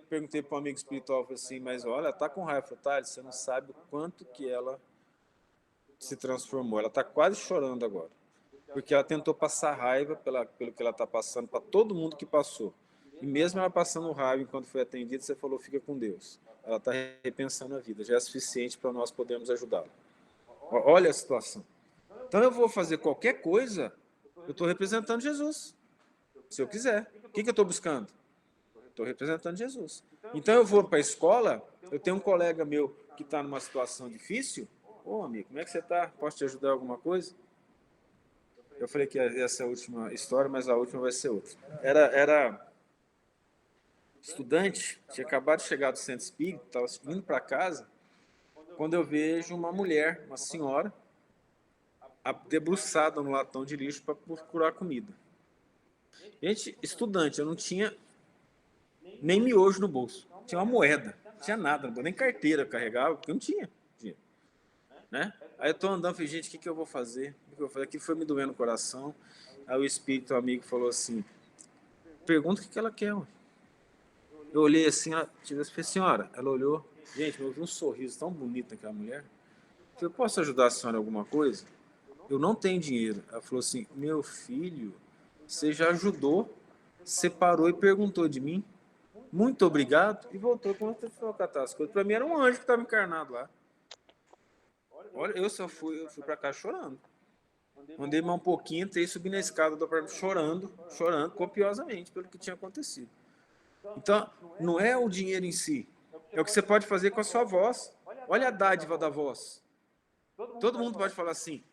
perguntei para um amigo espiritual, falei assim, mas olha, tá com raiva. Eu falei, você não sabe o quanto que ela se transformou. Ela está quase chorando agora. Porque ela tentou passar raiva pelo que ela está passando para todo mundo que passou. E mesmo ela passando raiva enquanto foi atendida, você falou, fica com Deus. Ela está repensando a vida, já é suficiente para nós podermos ajudá-la. Olha a situação. Então eu vou fazer qualquer coisa, eu estou representando Jesus. Se eu quiser. O que eu estou buscando? Estou representando Jesus. Então eu vou para a escola, eu tenho um colega meu que está numa situação difícil. Ô amigo, como é que você está? Posso te ajudar em alguma coisa? Eu falei que essa é a última história, mas a última vai ser outra. Era estudante, tinha acabado de chegar do centro espírita, estava indo para casa, quando eu vejo uma mulher, uma senhora, debruçada no latão de lixo para procurar comida. Gente, estudante, eu não tinha nem miojo no bolso, tinha uma moeda, não tinha nada, nem carteira eu carregava, porque eu não tinha dinheiro. Né? Aí eu estou andando, falei, gente, o que eu vou fazer? O que eu vou fazer? Aquilo foi me doendo no coração. Aí o espírito, o amigo, falou assim, pergunta o que ela quer. Ué. Eu olhei assim, ela falei, senhora, ela olhou, gente, eu vi um sorriso tão bonito naquela mulher. Eu falei, posso ajudar a senhora em alguma coisa? Eu não tenho dinheiro. Ela falou assim, meu filho, você já ajudou, separou e perguntou de mim. Muito obrigado. E voltou para catar as coisas. Para mim era um anjo que estava encarnado lá. Olha, eu fui para cá chorando. Andei mais um pouquinho, entrei e subi na escada do apartamento chorando copiosamente pelo que tinha acontecido. Então, não é o dinheiro em si, é o que você pode fazer com a sua voz. Olha a dádiva da voz. Todo mundo pode falar assim,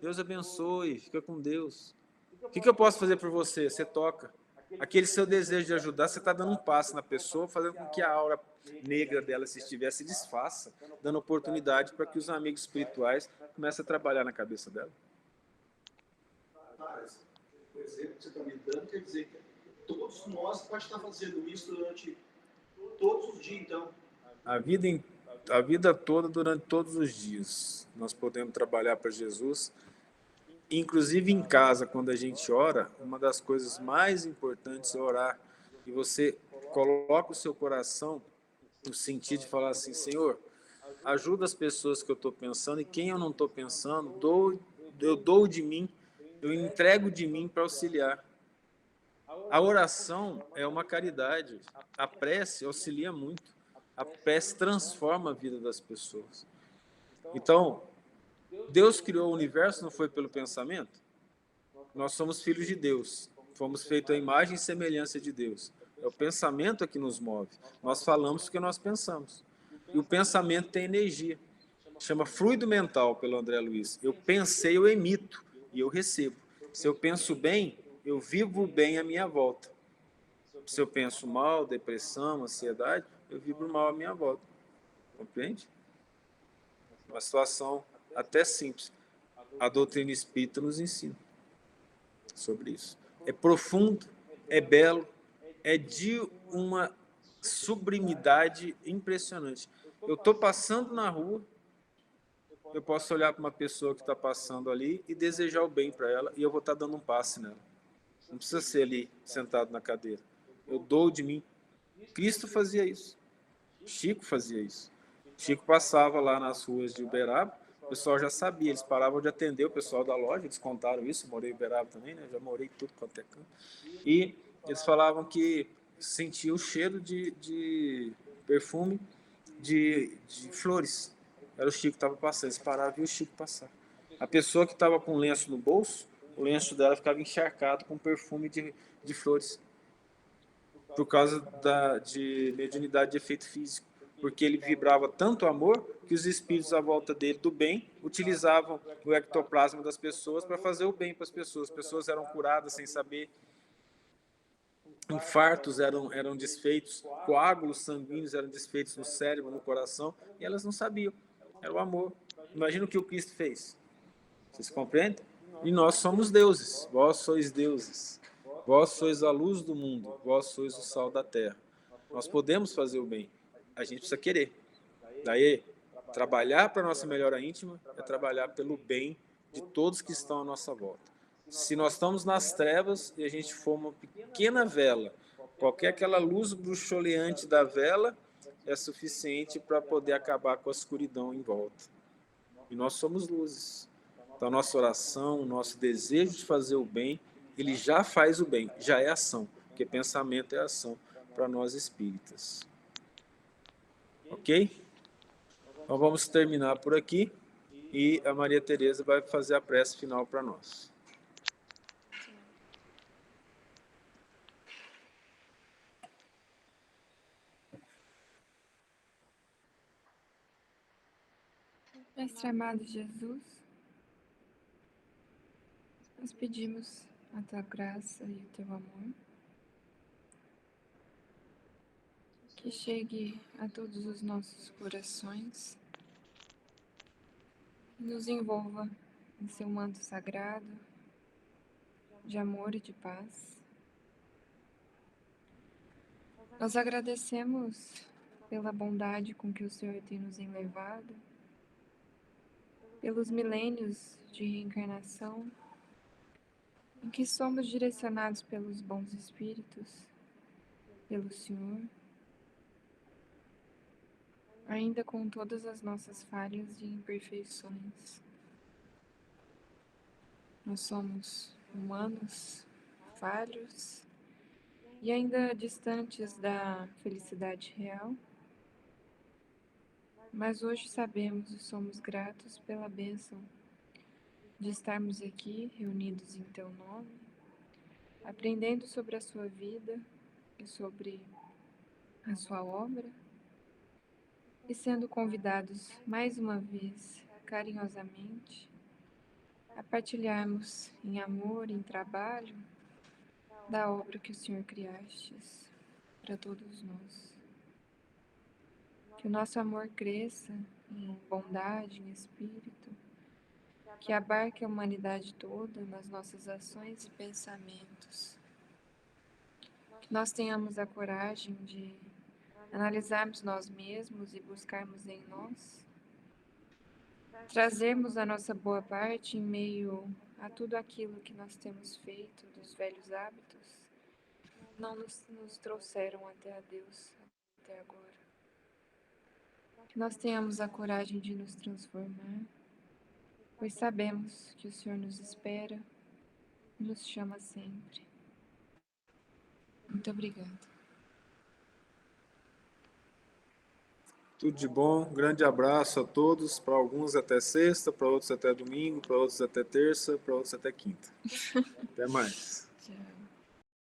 Deus abençoe, fica com Deus. O que eu posso fazer por você? Você toca. Aquele seu desejo de ajudar, você está dando um passo na pessoa, fazendo com que a aura negra dela, se estiver, se desfaça, dando oportunidade para que os amigos espirituais comecem a trabalhar na cabeça dela. O exemplo que você está me dando quer dizer que todos nós podemos estar fazendo isso durante todos os dias, então. A vida toda, durante todos os dias, nós podemos trabalhar para Jesus. Inclusive em casa, quando a gente ora, uma das coisas mais importantes é orar. E você coloca o seu coração no sentido de falar assim, Senhor, ajuda as pessoas que eu estou pensando e quem eu não estou pensando, eu dou de mim, eu entrego de mim para auxiliar. A oração é uma caridade. A prece auxilia muito. A prece transforma a vida das pessoas. Então, Deus criou o universo, não foi pelo pensamento? Nós somos filhos de Deus. Fomos feitos à imagem e semelhança de Deus. É o pensamento que nos move. Nós falamos porque nós pensamos. E o pensamento tem energia. Chama fluido mental, pelo André Luiz. Eu pensei, eu emito e eu recebo. Se eu penso bem, Eu vibro bem à minha volta. Se eu penso mal, depressão, ansiedade, eu vibro mal à minha volta. Compreende? Uma situação até simples. A doutrina espírita nos ensina sobre isso. É profundo, é belo, é de uma sublimidade impressionante. Eu estou passando na rua, eu posso olhar para uma pessoa que está passando ali e desejar o bem para ela, e eu vou estar dando um passe nela. Não precisa ser ali, sentado na cadeira. Eu dou de mim. Cristo fazia isso. Chico fazia isso. Chico passava lá nas ruas de Uberaba, o pessoal já sabia, eles paravam de atender o pessoal da loja, eles contaram isso, eu morei em Uberaba também, né? Já morei tudo quanto é canto. E eles falavam que sentia o cheiro de perfume de flores. Era o Chico que estava passando, eles paravam e viam o Chico passar. A pessoa que estava com o lenço no bolso, o lenço dela ficava encharcado com perfume de flores, por causa de mediunidade de efeito físico, porque ele vibrava tanto amor que os espíritos à volta dele do bem utilizavam o ectoplasma das pessoas para fazer o bem para as pessoas eram curadas sem saber, infartos eram desfeitos, coágulos sanguíneos eram desfeitos no cérebro, no coração, e elas não sabiam, era o amor. Imagina o que o Cristo fez, vocês compreendem? E nós somos deuses, vós sois deuses. Vós sois a luz do mundo, vós sois o sal da terra. Nós podemos fazer o bem, a gente precisa querer. Daí, trabalhar para a nossa melhora íntima é trabalhar pelo bem de todos que estão à nossa volta. Se nós estamos nas trevas e a gente for uma pequena vela, qualquer aquela luz bruxuleante da vela é suficiente para poder acabar com a escuridão em volta. E nós somos luzes. Então, a nossa oração, o nosso desejo de fazer o bem, ele já faz o bem, já é ação, porque pensamento é ação para nós espíritas. Ok? Então vamos terminar por aqui e a Maria Tereza vai fazer a prece final para nós. Mestre amado Jesus, nós pedimos a tua graça e o teu amor, que chegue a todos os nossos corações, e nos envolva em seu manto sagrado de amor e de paz. Nós agradecemos pela bondade com que o Senhor tem nos enlevado, pelos milênios de reencarnação, em que somos direcionados pelos bons espíritos, pelo Senhor, ainda com todas as nossas falhas e imperfeições. Nós somos humanos, falhos e ainda distantes da felicidade real, mas hoje sabemos e somos gratos pela bênção de estarmos aqui reunidos em teu nome, aprendendo sobre a sua vida e sobre a sua obra, e sendo convidados mais uma vez, carinhosamente, a partilharmos em amor, em trabalho, da obra que o Senhor criastes para todos nós. Que o nosso amor cresça em bondade, em espírito, que abarque a humanidade toda nas nossas ações e pensamentos. Que nós tenhamos a coragem de analisarmos nós mesmos e buscarmos em nós, trazermos a nossa boa parte em meio a tudo aquilo que nós temos feito dos velhos hábitos, não nos trouxeram até a Deus até agora. Que nós tenhamos a coragem de nos transformar, pois sabemos que o Senhor nos espera e nos chama sempre. Muito obrigada. Tudo de bom, grande abraço a todos, para alguns até sexta, para outros até domingo, para outros até terça, para outros até quinta. Até mais. Tchau.